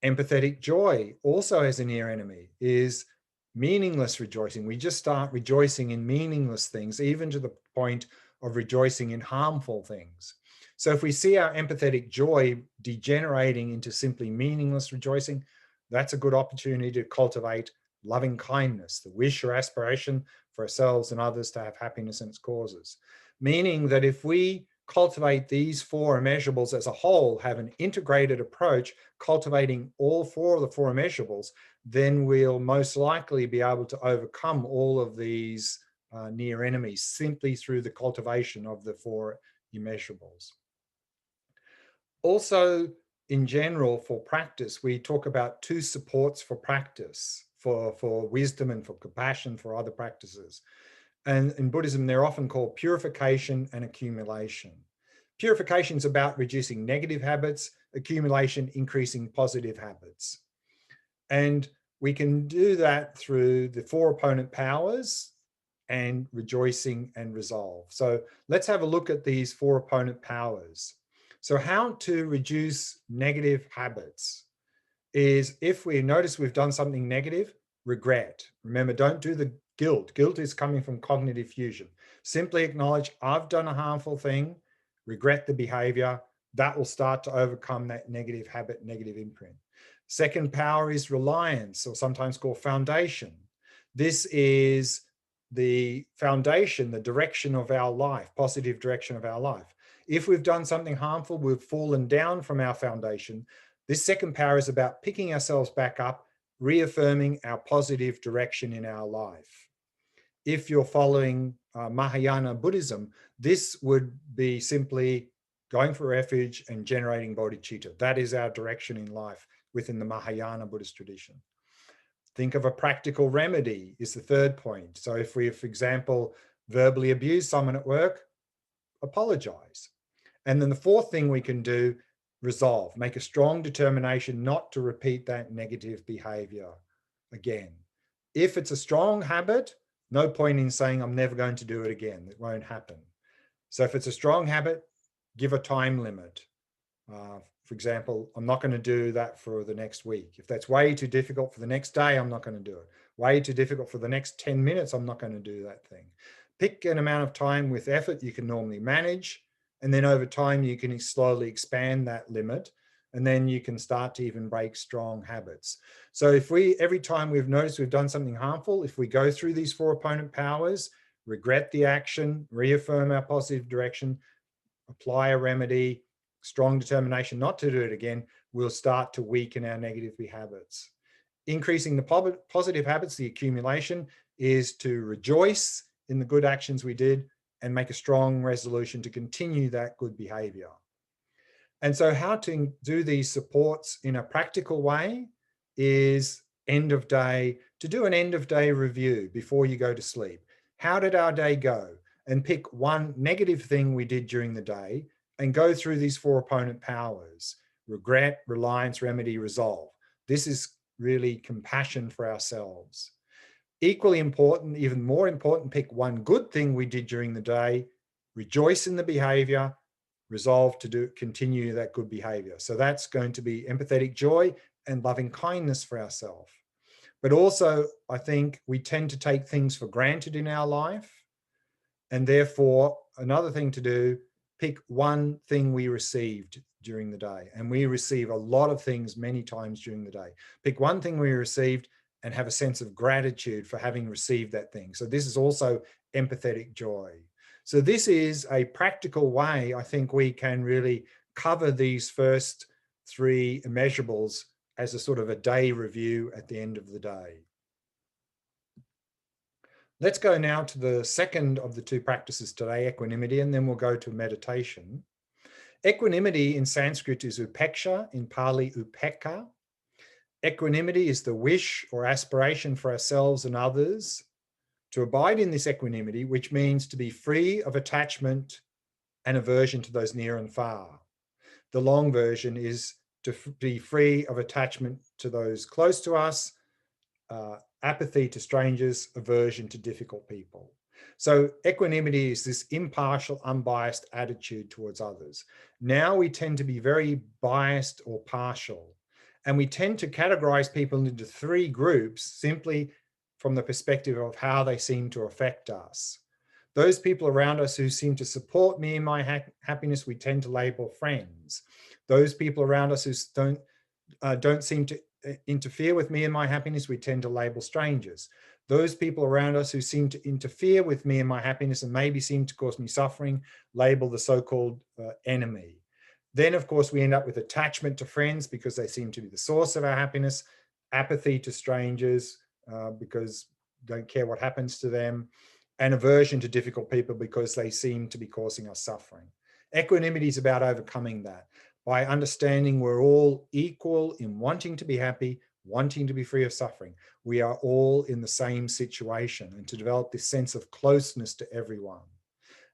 Empathetic joy also has a near enemy, is meaningless rejoicing. We just start rejoicing in meaningless things, even to the point of rejoicing in harmful things. So if we see our empathetic joy degenerating into simply meaningless rejoicing, that's a good opportunity to cultivate loving kindness, the wish or aspiration for ourselves and others to have happiness and its causes. Meaning that if we cultivate these four immeasurables as a whole, have an integrated approach, cultivating all four of the four immeasurables, then we'll most likely be able to overcome all of these near enemies simply through the cultivation of the four immeasurables. Also, in general, for practice, we talk about two supports for practice, for wisdom and for compassion, for other practices. And in Buddhism, they're often called purification and accumulation. Purification is about reducing negative habits, accumulation, increasing positive habits. And we can do that through the four opponent powers and rejoicing and resolve. So let's have a look at these four opponent powers. So how to reduce negative habits is, if we notice we've done something negative, regret. Remember, don't do the guilt. Guilt is coming from cognitive fusion. Simply acknowledge, I've done a harmful thing, regret the behavior. That will start to overcome that negative habit, negative imprint. Second power is reliance, or sometimes called foundation. This is the foundation, the direction of our life, positive direction of our life. If we've done something harmful, we've fallen down from our foundation. This second power is about picking ourselves back up, reaffirming our positive direction in our life. If you're following Mahayana Buddhism, this would be simply going for refuge and generating bodhicitta. That is our direction in life within the Mahayana Buddhist tradition. Think of a practical remedy is the third point. So if we, for example, verbally abuse someone at work, apologize. And then the fourth thing we can do, resolve, make a strong determination not to repeat that negative behavior again. If it's a strong habit, no point in saying, I'm never going to do it again. It won't happen. So if it's a strong habit, give a time limit. For example, I'm not going to do that for the next week. If that's way too difficult for the next day, I'm not going to do it. Way too difficult for the next 10 minutes, I'm not going to do that thing. Pick an amount of time with effort you can normally manage. And then over time, you can slowly expand that limit And then you can start to even break strong habits. So if we, every time we've noticed we've done something harmful, if we go through these 4 opponent powers, regret the action, reaffirm our positive direction, apply a remedy, strong determination not to do it again, we'll start to weaken our negative habits. Increasing the positive habits, the accumulation, is to rejoice in the good actions we did and make a strong resolution to continue that good behavior. And so how to do these supports in a practical way is to do an end of day review before you go to sleep. How did our day go? And pick one negative thing we did during the day and go through these 4 opponent powers: regret, reliance, remedy, resolve. This is really compassion for ourselves. Equally important, even more important, pick one good thing we did during the day, rejoice in the behavior, resolve to continue that good behavior. So that's going to be empathetic joy and loving kindness for ourselves. But also, I think we tend to take things for granted in our life. And therefore, another thing to do, pick one thing we received during the day. And we receive a lot of things many times during the day. Pick one thing we received and have a sense of gratitude for having received that thing. So this is also empathetic joy. So this is a practical way I think we can really cover these first 3 immeasurables as a sort of a day review at the end of the day. Let's go now to the second of the 2 practices today, equanimity, and then we'll go to meditation. Equanimity in Sanskrit is upeksha, in Pali upekkha. Equanimity is the wish or aspiration for ourselves and others to abide in this equanimity, which means to be free of attachment and aversion to those near and far. The long version is to be free of attachment to those close to us, apathy to strangers, aversion to difficult people. So equanimity is this impartial, unbiased attitude towards others. Now we tend to be very biased or partial, and we tend to categorize people into 3 groups simply from the perspective of how they seem to affect us. Those people around us who seem to support me in my happiness, we tend to label friends. Those people around us who don't seem to interfere with me and my happiness, we tend to label strangers. Those people around us who seem to interfere with me and my happiness and maybe seem to cause me suffering, label the so-called enemy. Then, of course, we end up with attachment to friends because they seem to be the source of our happiness, apathy to strangers because don't care what happens to them, and aversion to difficult people because they seem to be causing us suffering. Equanimity is about overcoming that by understanding we're all equal in wanting to be happy, wanting to be free of suffering. We are all in the same situation, and to develop this sense of closeness to everyone.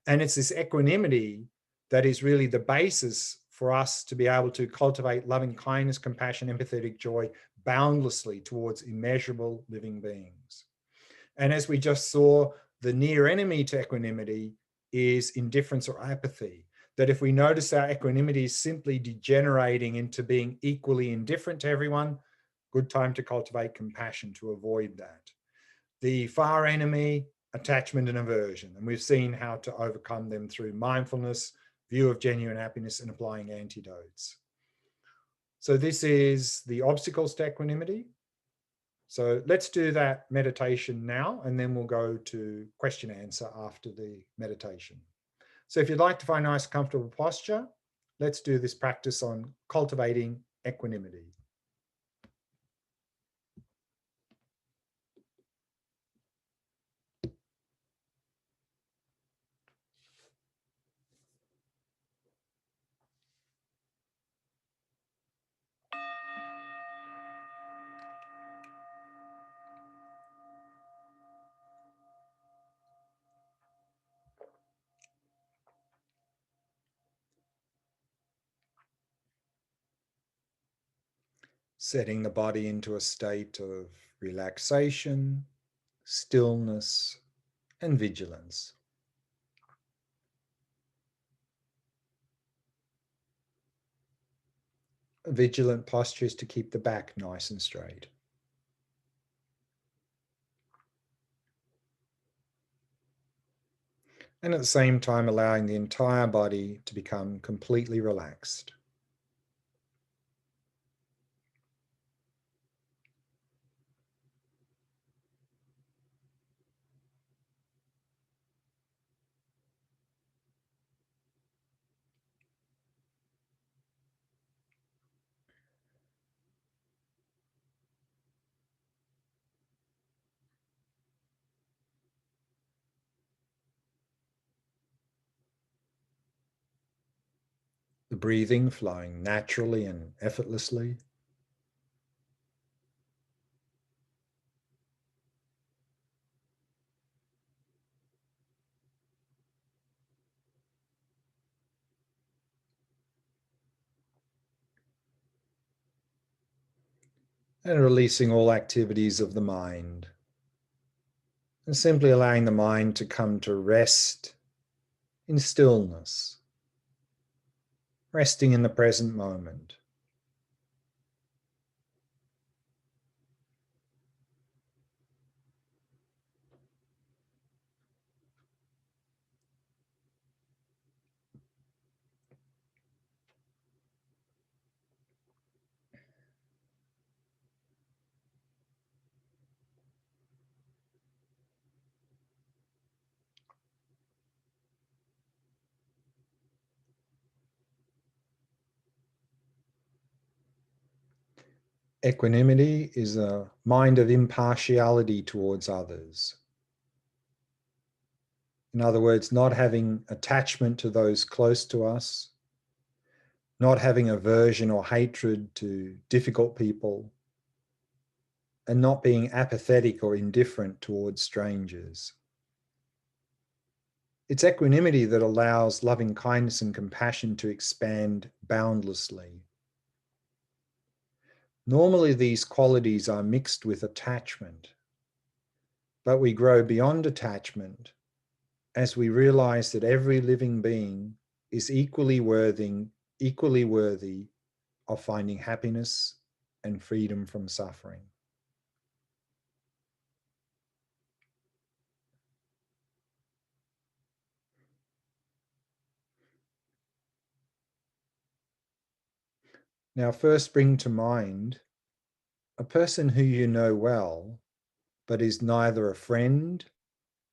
And it's this equanimity that is really the basis for us to be able to cultivate loving kindness, compassion, empathetic joy boundlessly towards immeasurable living beings. And as we just saw, the near enemy to equanimity is indifference or apathy. That if we notice our equanimity is simply degenerating into being equally indifferent to everyone, good time to cultivate compassion to avoid that. The far enemy, attachment and aversion. And we've seen how to overcome them through mindfulness, view of genuine happiness, and applying antidotes. So this is the obstacles to equanimity. So let's do that meditation now, and then we'll go to question answer after the meditation. So if you'd like to find a nice, comfortable posture, let's do this practice on cultivating equanimity. Setting the body into a state of relaxation, stillness, and vigilance. A vigilant posture is to keep the back nice and straight. And at the same time, allowing the entire body to become completely relaxed. breathing flowing naturally and effortlessly. And releasing all activities of the mind. And simply allowing the mind to come to rest in stillness, resting in the present moment. Equanimity is a mind of impartiality towards others. In other words, not having attachment to those close to us, not having aversion or hatred to difficult people, and not being apathetic or indifferent towards strangers. It's equanimity that allows loving kindness and compassion to expand boundlessly. Normally, these qualities are mixed with attachment, but we grow beyond attachment as we realize that every living being is equally worthy of finding happiness and freedom from suffering. Now, first bring to mind a person who you know well, but is neither a friend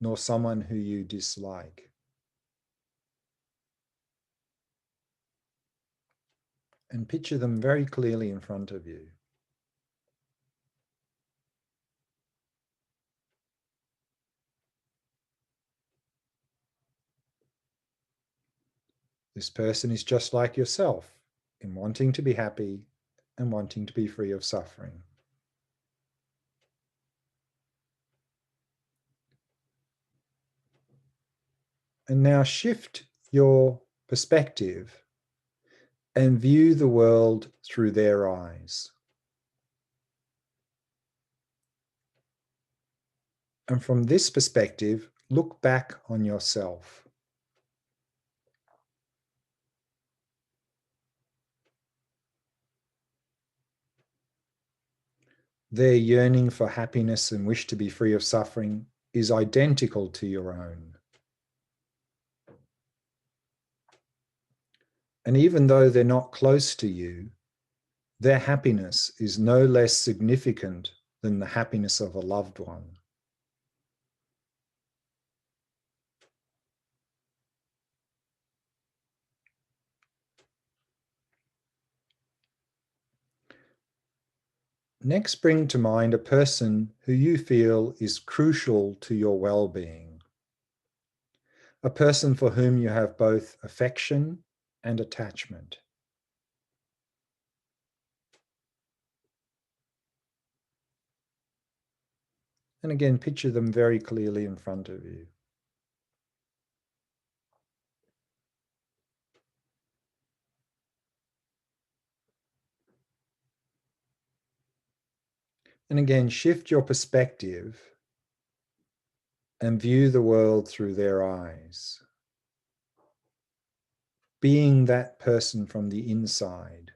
nor someone who you dislike. And picture them very clearly in front of you. This person is just like yourself in wanting to be happy and wanting to be free of suffering. And now shift your perspective and view the world through their eyes. And from this perspective, look back on yourself. Their yearning for happiness and wish to be free of suffering is identical to your own. And even though they're not close to you, their happiness is no less significant than the happiness of a loved one. Next, bring to mind a person who you feel is crucial to your well-being, a person for whom you have both affection and attachment. And again, picture them very clearly in front of you. And again, shift your perspective and view the world through their eyes. Being that person from the inside.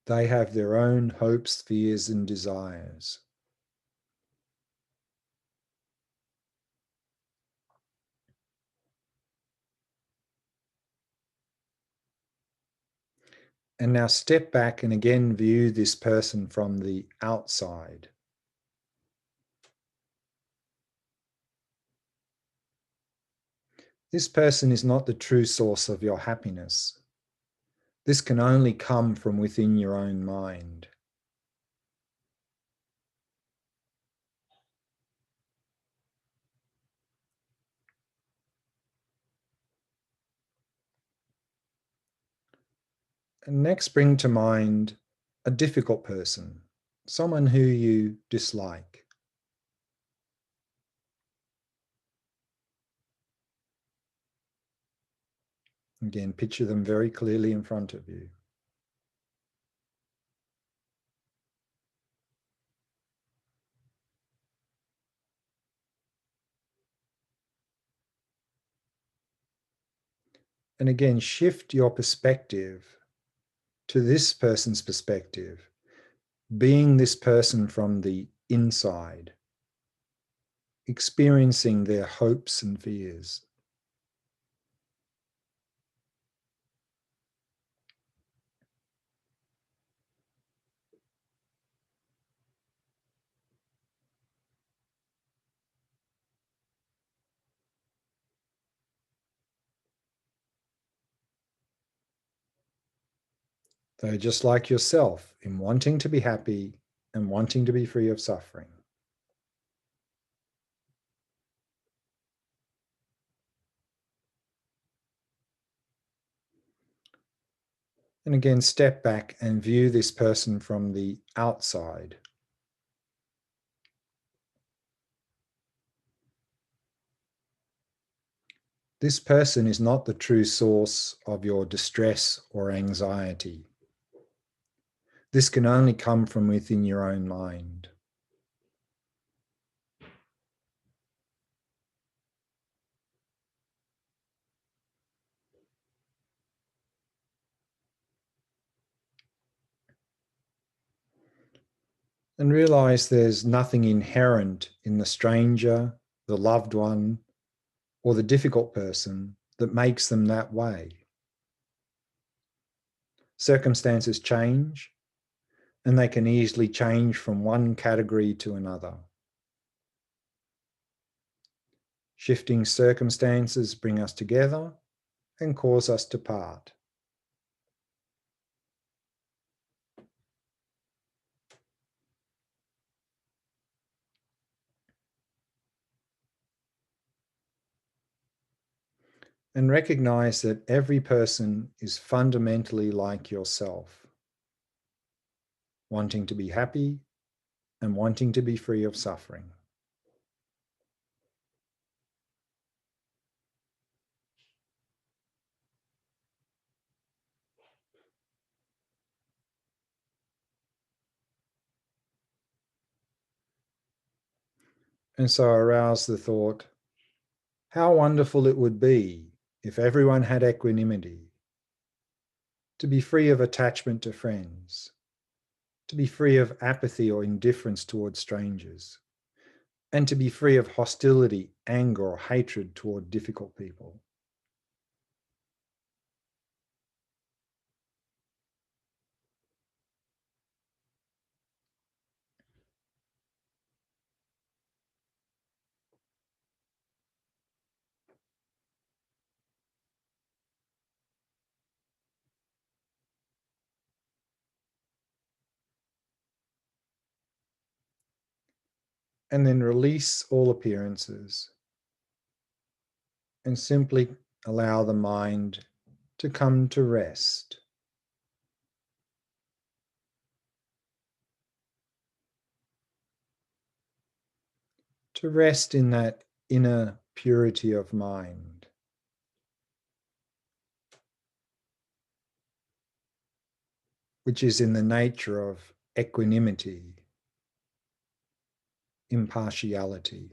They have their own hopes, fears, and desires. And now step back and again view this person from the outside. This person is not the true source of your happiness. This can only come from within your own mind. And next, bring to mind a difficult person, someone who you dislike. Again, picture them very clearly in front of you. And again, shift your perspective to this person's perspective, being this person from the inside, experiencing their hopes and fears. They're just like yourself in wanting to be happy and wanting to be free of suffering. And again, step back and view this person from the outside. This person is not the true source of your distress or anxiety. This can only come from within your own mind. And realize there's nothing inherent in the stranger, the loved one, or the difficult person that makes them that way. Circumstances change, and they can easily change from one category to another. Shifting circumstances bring us together and cause us to part. And recognize that every person is fundamentally like yourself, wanting to be happy and wanting to be free of suffering. And so arouse the thought, how wonderful it would be if everyone had equanimity, to be free of attachment to friends, to be free of apathy or indifference towards strangers, and to be free of hostility, anger, or hatred toward difficult people. And then release all appearances and simply allow the mind to come to rest. To rest in that inner purity of mind. Which is in the nature of equanimity, impartiality.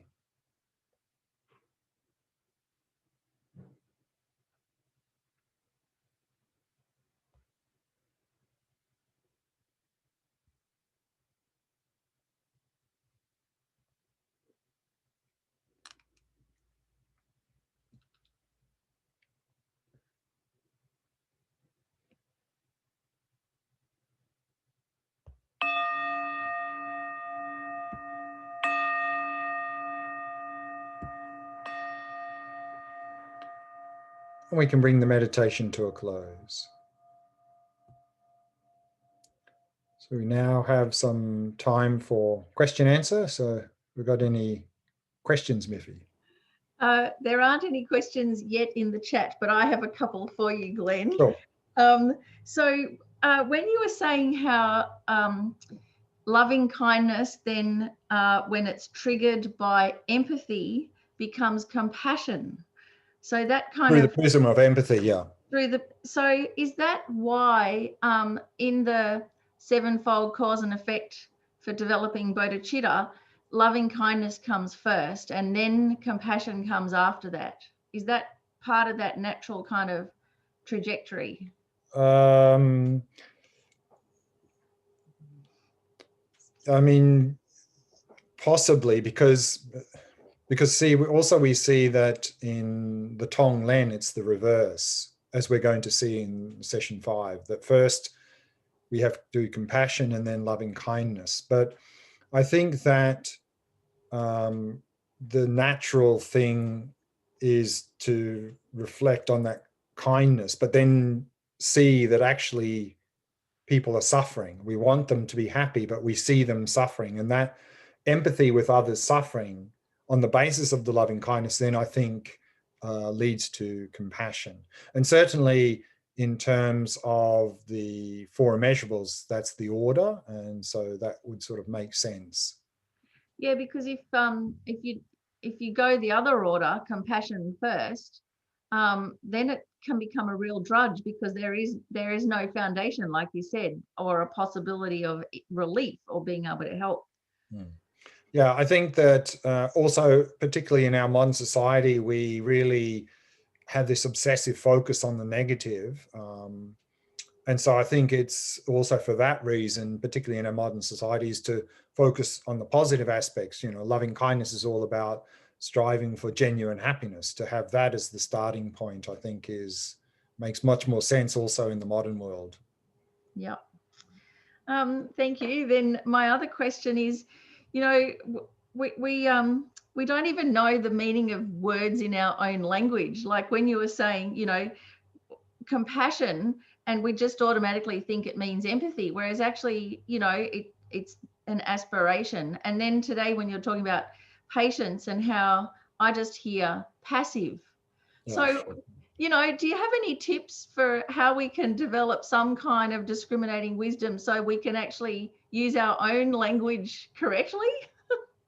And we can bring the meditation to a close. So we now have some time for question answer. So we've got any questions, Miffy? There aren't any questions yet in the chat, but I have a couple for you, Glenn. Sure. So when you were saying how loving kindness then, when it's triggered by empathy, becomes compassion. So that kind Through the of prism of empathy, yeah. so is that why in the sevenfold cause and effect for developing bodhicitta, loving kindness comes first and then compassion comes after that? Is that part of that natural kind of trajectory? Um, I mean, possibly because see, we see that in the Tong Len, it's the reverse, as we're going to see in session 5, that first we have to do compassion and then loving kindness. But I think that the natural thing is to reflect on that kindness, but then see that actually people are suffering. We want them to be happy, but we see them suffering. And that empathy with others suffering on the basis of the loving kindness, then I think leads to compassion. And certainly in terms of the four immeasurables, that's the order. And so that would sort of make sense. Yeah, because if you go the other order, compassion first, then it can become a real drudge because there is no foundation, like you said, or a possibility of relief or being able to help. Yeah, I think that also, particularly in our modern society, we really have this obsessive focus on the negative. And so I think it's also for that reason, particularly in our modern societies, to focus on the positive aspects. You know, loving kindness is all about striving for genuine happiness. To have that as the starting point, I think, is makes much more sense also in the modern world. Yeah. Thank you. Then my other question is, you know, we don't even know the meaning of words in our own language. Like when you were saying, you know, compassion, and we just automatically think it means empathy, whereas actually, you know, it's an aspiration. And then today when you're talking about patience and how I just hear passive. Yeah. So, you know, do you have any tips for how we can develop some kind of discriminating wisdom so we can actually use our own language correctly?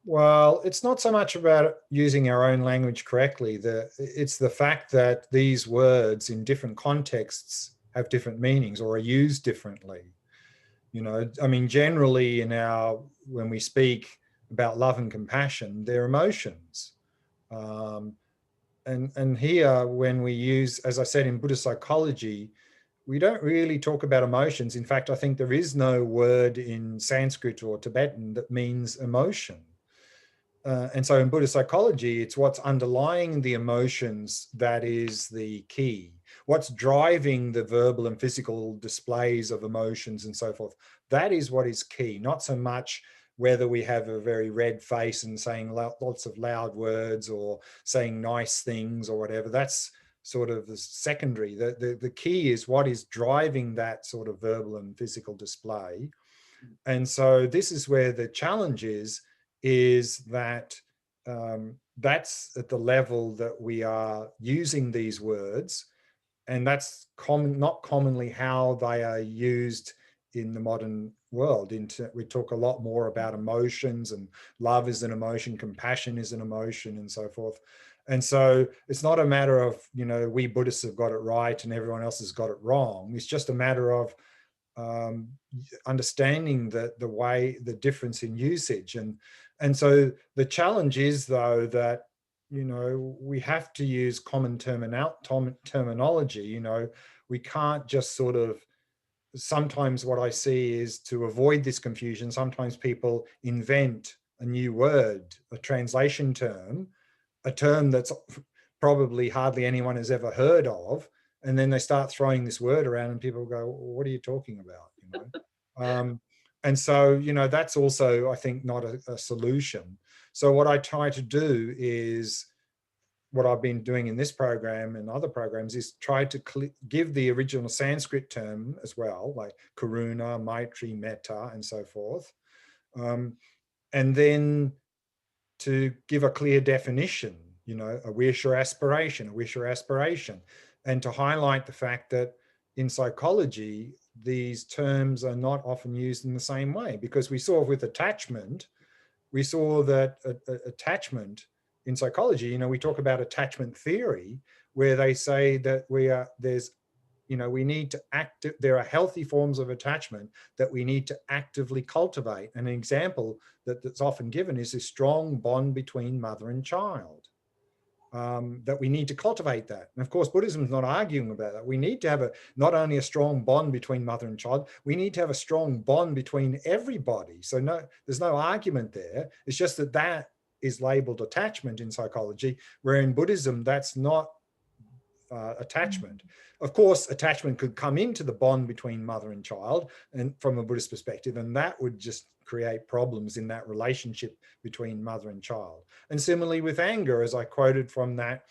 Well, it's not so much about using our own language correctly. It's the fact that these words in different contexts have different meanings or are used differently. You know, I mean, generally when we speak about love and compassion, they're emotions. Um, and here, when we use, as I said, in Buddhist psychology, we don't really talk about emotions. In fact, I think there is no word in Sanskrit or Tibetan that means emotion. And so in Buddhist psychology, it's what's underlying the emotions that is the key. What's driving the verbal and physical displays of emotions and so forth. That is what is key, not so much whether we have a very red face and saying lots of loud words or saying nice things or whatever. That's sort of the secondary. The key is what is driving that sort of verbal and physical display. And so this is where the challenge is that that's at the level that we are using these words, and that's not commonly how they are used in the modern world. We talk a lot more about emotions, and love is an emotion, compassion is an emotion, and so forth. And so it's not a matter of, you know, we Buddhists have got it right and everyone else has got it wrong. It's just a matter of um, understanding the difference in usage. And so the challenge is, though, that, you know, we have to use common terminology. You know, we can't just sort of, sometimes what I see is, to avoid this confusion, sometimes people invent a new word, a translation term, a term that's probably hardly anyone has ever heard of, and then they start throwing this word around and people go, well, what are you talking about, you know? And so, you know, that's also, I think, not a solution. So what I try to do is, what I've been doing in this program and other programs, is try to give the original Sanskrit term as well, like karuna, maitri, metta, and so forth. And then to give a clear definition, you know, a wish or aspiration, and to highlight the fact that in psychology, these terms are not often used in the same way, because we saw with attachment, we saw that attachment in psychology, you know, we talk about attachment theory, where they say that we need to there are healthy forms of attachment that we need to actively cultivate. And an example that's often given is this strong bond between mother and child. That we need to cultivate that. And of course, Buddhism is not arguing about that. We need to have not only a strong bond between mother and child, we need to have a strong bond between everybody. So there's no argument there. It's just that is labeled attachment in psychology, where in Buddhism, that's not attachment. Of course, attachment could come into the bond between mother and child, and from a Buddhist perspective, and that would just create problems in that relationship between mother and child. And similarly with anger, as I quoted from that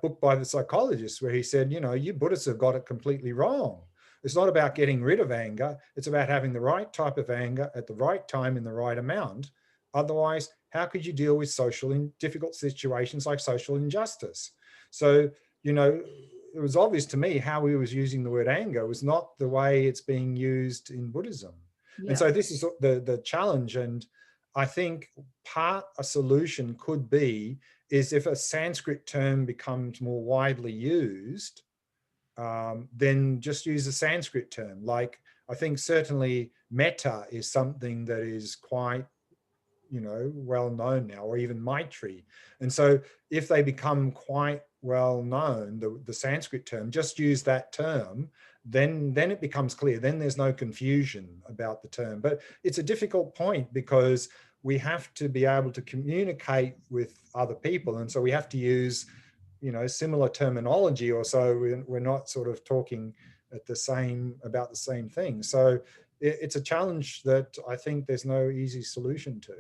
book by the psychologist, where he said, you know, you Buddhists have got it completely wrong. It's not about getting rid of anger. It's about having the right type of anger at the right time in the right amount. Otherwise, how could you deal with difficult situations like social injustice? So, you know, it was obvious to me how he was using the word anger was not the way it's being used in Buddhism. Yeah. And so this is the challenge. And I think a solution could be is if a Sanskrit term becomes more widely used, then just use a Sanskrit term. Like, I think certainly metta is something that is quite, you know, well known now, or even Maitri. And so if they become quite well known, the Sanskrit term, just use that term, then it becomes clear. Then there's no confusion about the term. But it's a difficult point, because we have to be able to communicate with other people. And so we have to use, you know, similar terminology, or so we're not sort of talking about the same thing. So it's a challenge that I think there's no easy solution to,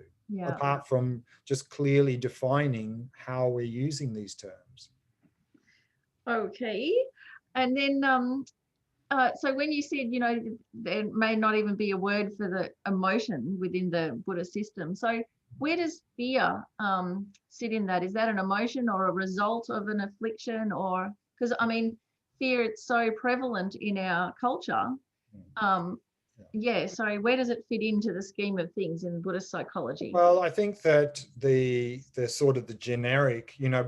apart from just clearly defining how we're using these terms. Okay. And then, so when you said, you know, there may not even be a word for the emotion within the Buddhist system. So where does fear sit in that? Is that an emotion or a result of an affliction? Or, because I mean, fear, it's so prevalent in our culture. So where does it fit into the scheme of things in Buddhist psychology? Well, I think that the sort of the generic, you know,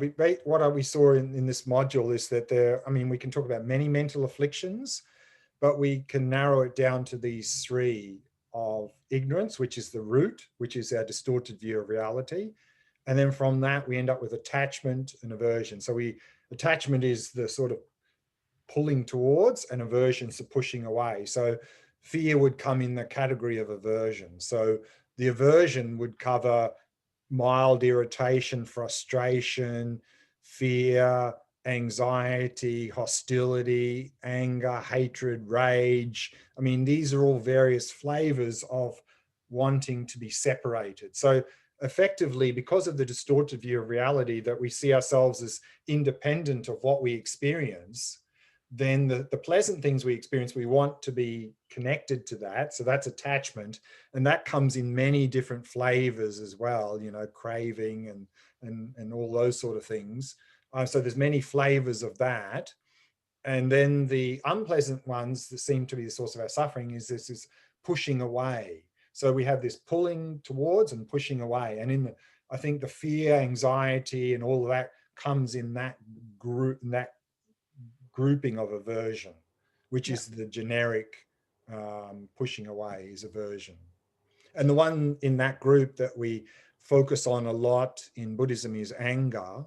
what we saw in this module is that we can talk about many mental afflictions, but we can narrow it down to these three: of ignorance, which is the root, which is our distorted view of reality. And then from that, we end up with attachment and aversion. So attachment is the sort of pulling towards, and aversion is the pushing away. So fear would come in the category of aversion. So the aversion would cover mild irritation, frustration, fear, anxiety, hostility, anger, hatred, rage. I mean, these are all various flavors of wanting to be separated. So effectively, because of the distorted view of reality, that we see ourselves as independent of what we experience, then the pleasant things we experience, we want to be connected to that. So that's attachment. And that comes in many different flavors as well, you know, craving and all those sort of things. So there's many flavors of that. And then the unpleasant ones that seem to be the source of our suffering is this pushing away. So we have this pulling towards and pushing away. And I think the fear, anxiety, and all of that comes in that group, in that grouping of aversion, which is the generic pushing away is aversion. And the one in that group that we focus on a lot in Buddhism is anger.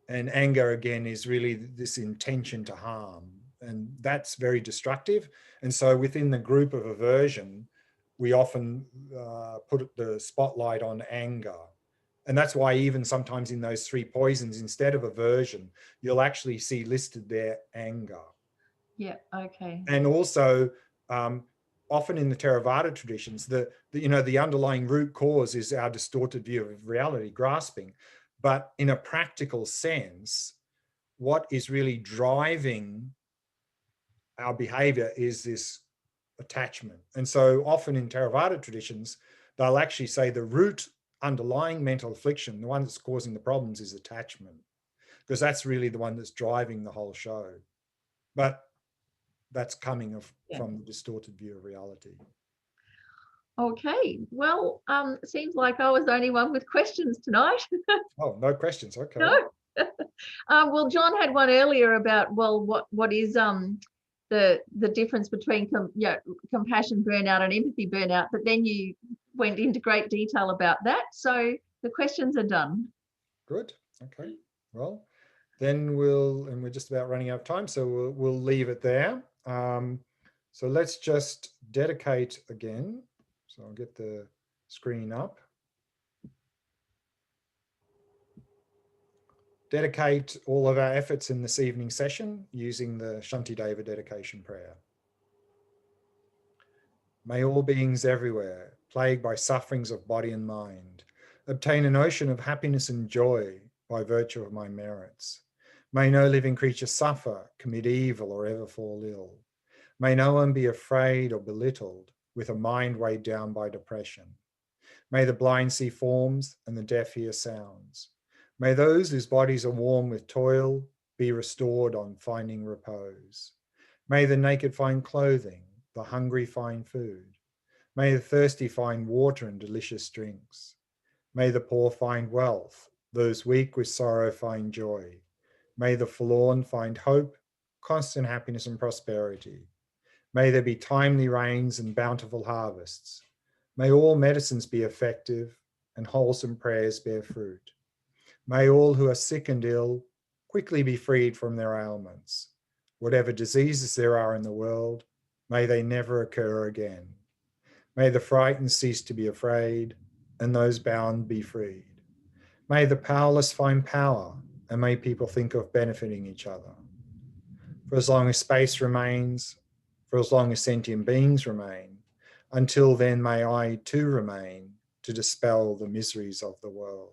And anger, again, is really this intention to harm. And that's very destructive. And so within the group of aversion, we often put the spotlight on anger. And that's why even sometimes in those three poisons, instead of aversion, you'll actually see listed there anger. Yeah, okay. And also, often in the Theravada traditions, the underlying root cause is our distorted view of reality, grasping. But in a practical sense, what is really driving our behavior is this attachment. And so often in Theravada traditions, they'll actually say the root underlying mental affliction, the one that's causing the problems, is attachment, because that's really the one that's driving the whole show. But that's coming Yeah. from the distorted view of reality. Okay, well, seems like I was the only one with questions tonight. Oh, no questions. Okay. No. Well, John had one earlier about, well, what is the difference between compassion burnout and empathy burnout, but then you went into great detail about that. So the questions are done. Good. Okay. Well, then we're just about running out of time, so we'll leave it there. So let's just dedicate again. So I'll get the screen up. Dedicate all of our efforts in this evening session using the Shantideva dedication prayer. May all beings everywhere, plagued by sufferings of body and mind, obtain an ocean of happiness and joy by virtue of my merits. May no living creature suffer, commit evil, or ever fall ill. May no one be afraid or belittled with a mind weighed down by depression. May the blind see forms and the deaf hear sounds. May those whose bodies are warm with toil be restored on finding repose. May the naked find clothing, the hungry find food. May the thirsty find water and delicious drinks. May the poor find wealth, those weak with sorrow find joy. May the forlorn find hope, constant happiness and prosperity. May there be timely rains and bountiful harvests. May all medicines be effective and wholesome prayers bear fruit. May all who are sick and ill quickly be freed from their ailments. Whatever diseases there are in the world, may they never occur again. May the frightened cease to be afraid, and those bound be freed. May the powerless find power, and may people think of benefiting each other. For as long as space remains, for as long as sentient beings remain, until then may I too remain to dispel the miseries of the world.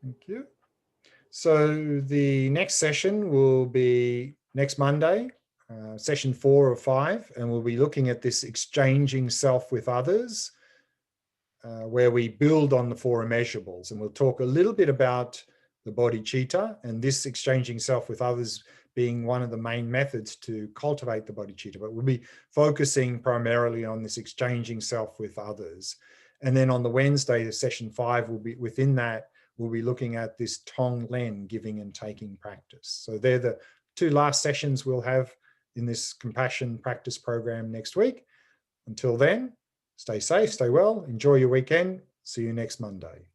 Thank you. So the next session will be next Monday, session 4 of 5, and we'll be looking at this exchanging self with others, where we build on the 4 immeasurables. And we'll talk a little bit about the bodhicitta and this exchanging self with others being one of the main methods to cultivate the bodhicitta. But we'll be focusing primarily on this exchanging self with others. And then on the Wednesday, the session 5 will be within that. We'll be looking at this Tong Len, giving and taking practice. So they're the 2 last sessions we'll have in this compassion practice program next week. Until then, stay safe, stay well, enjoy your weekend. See you next Monday.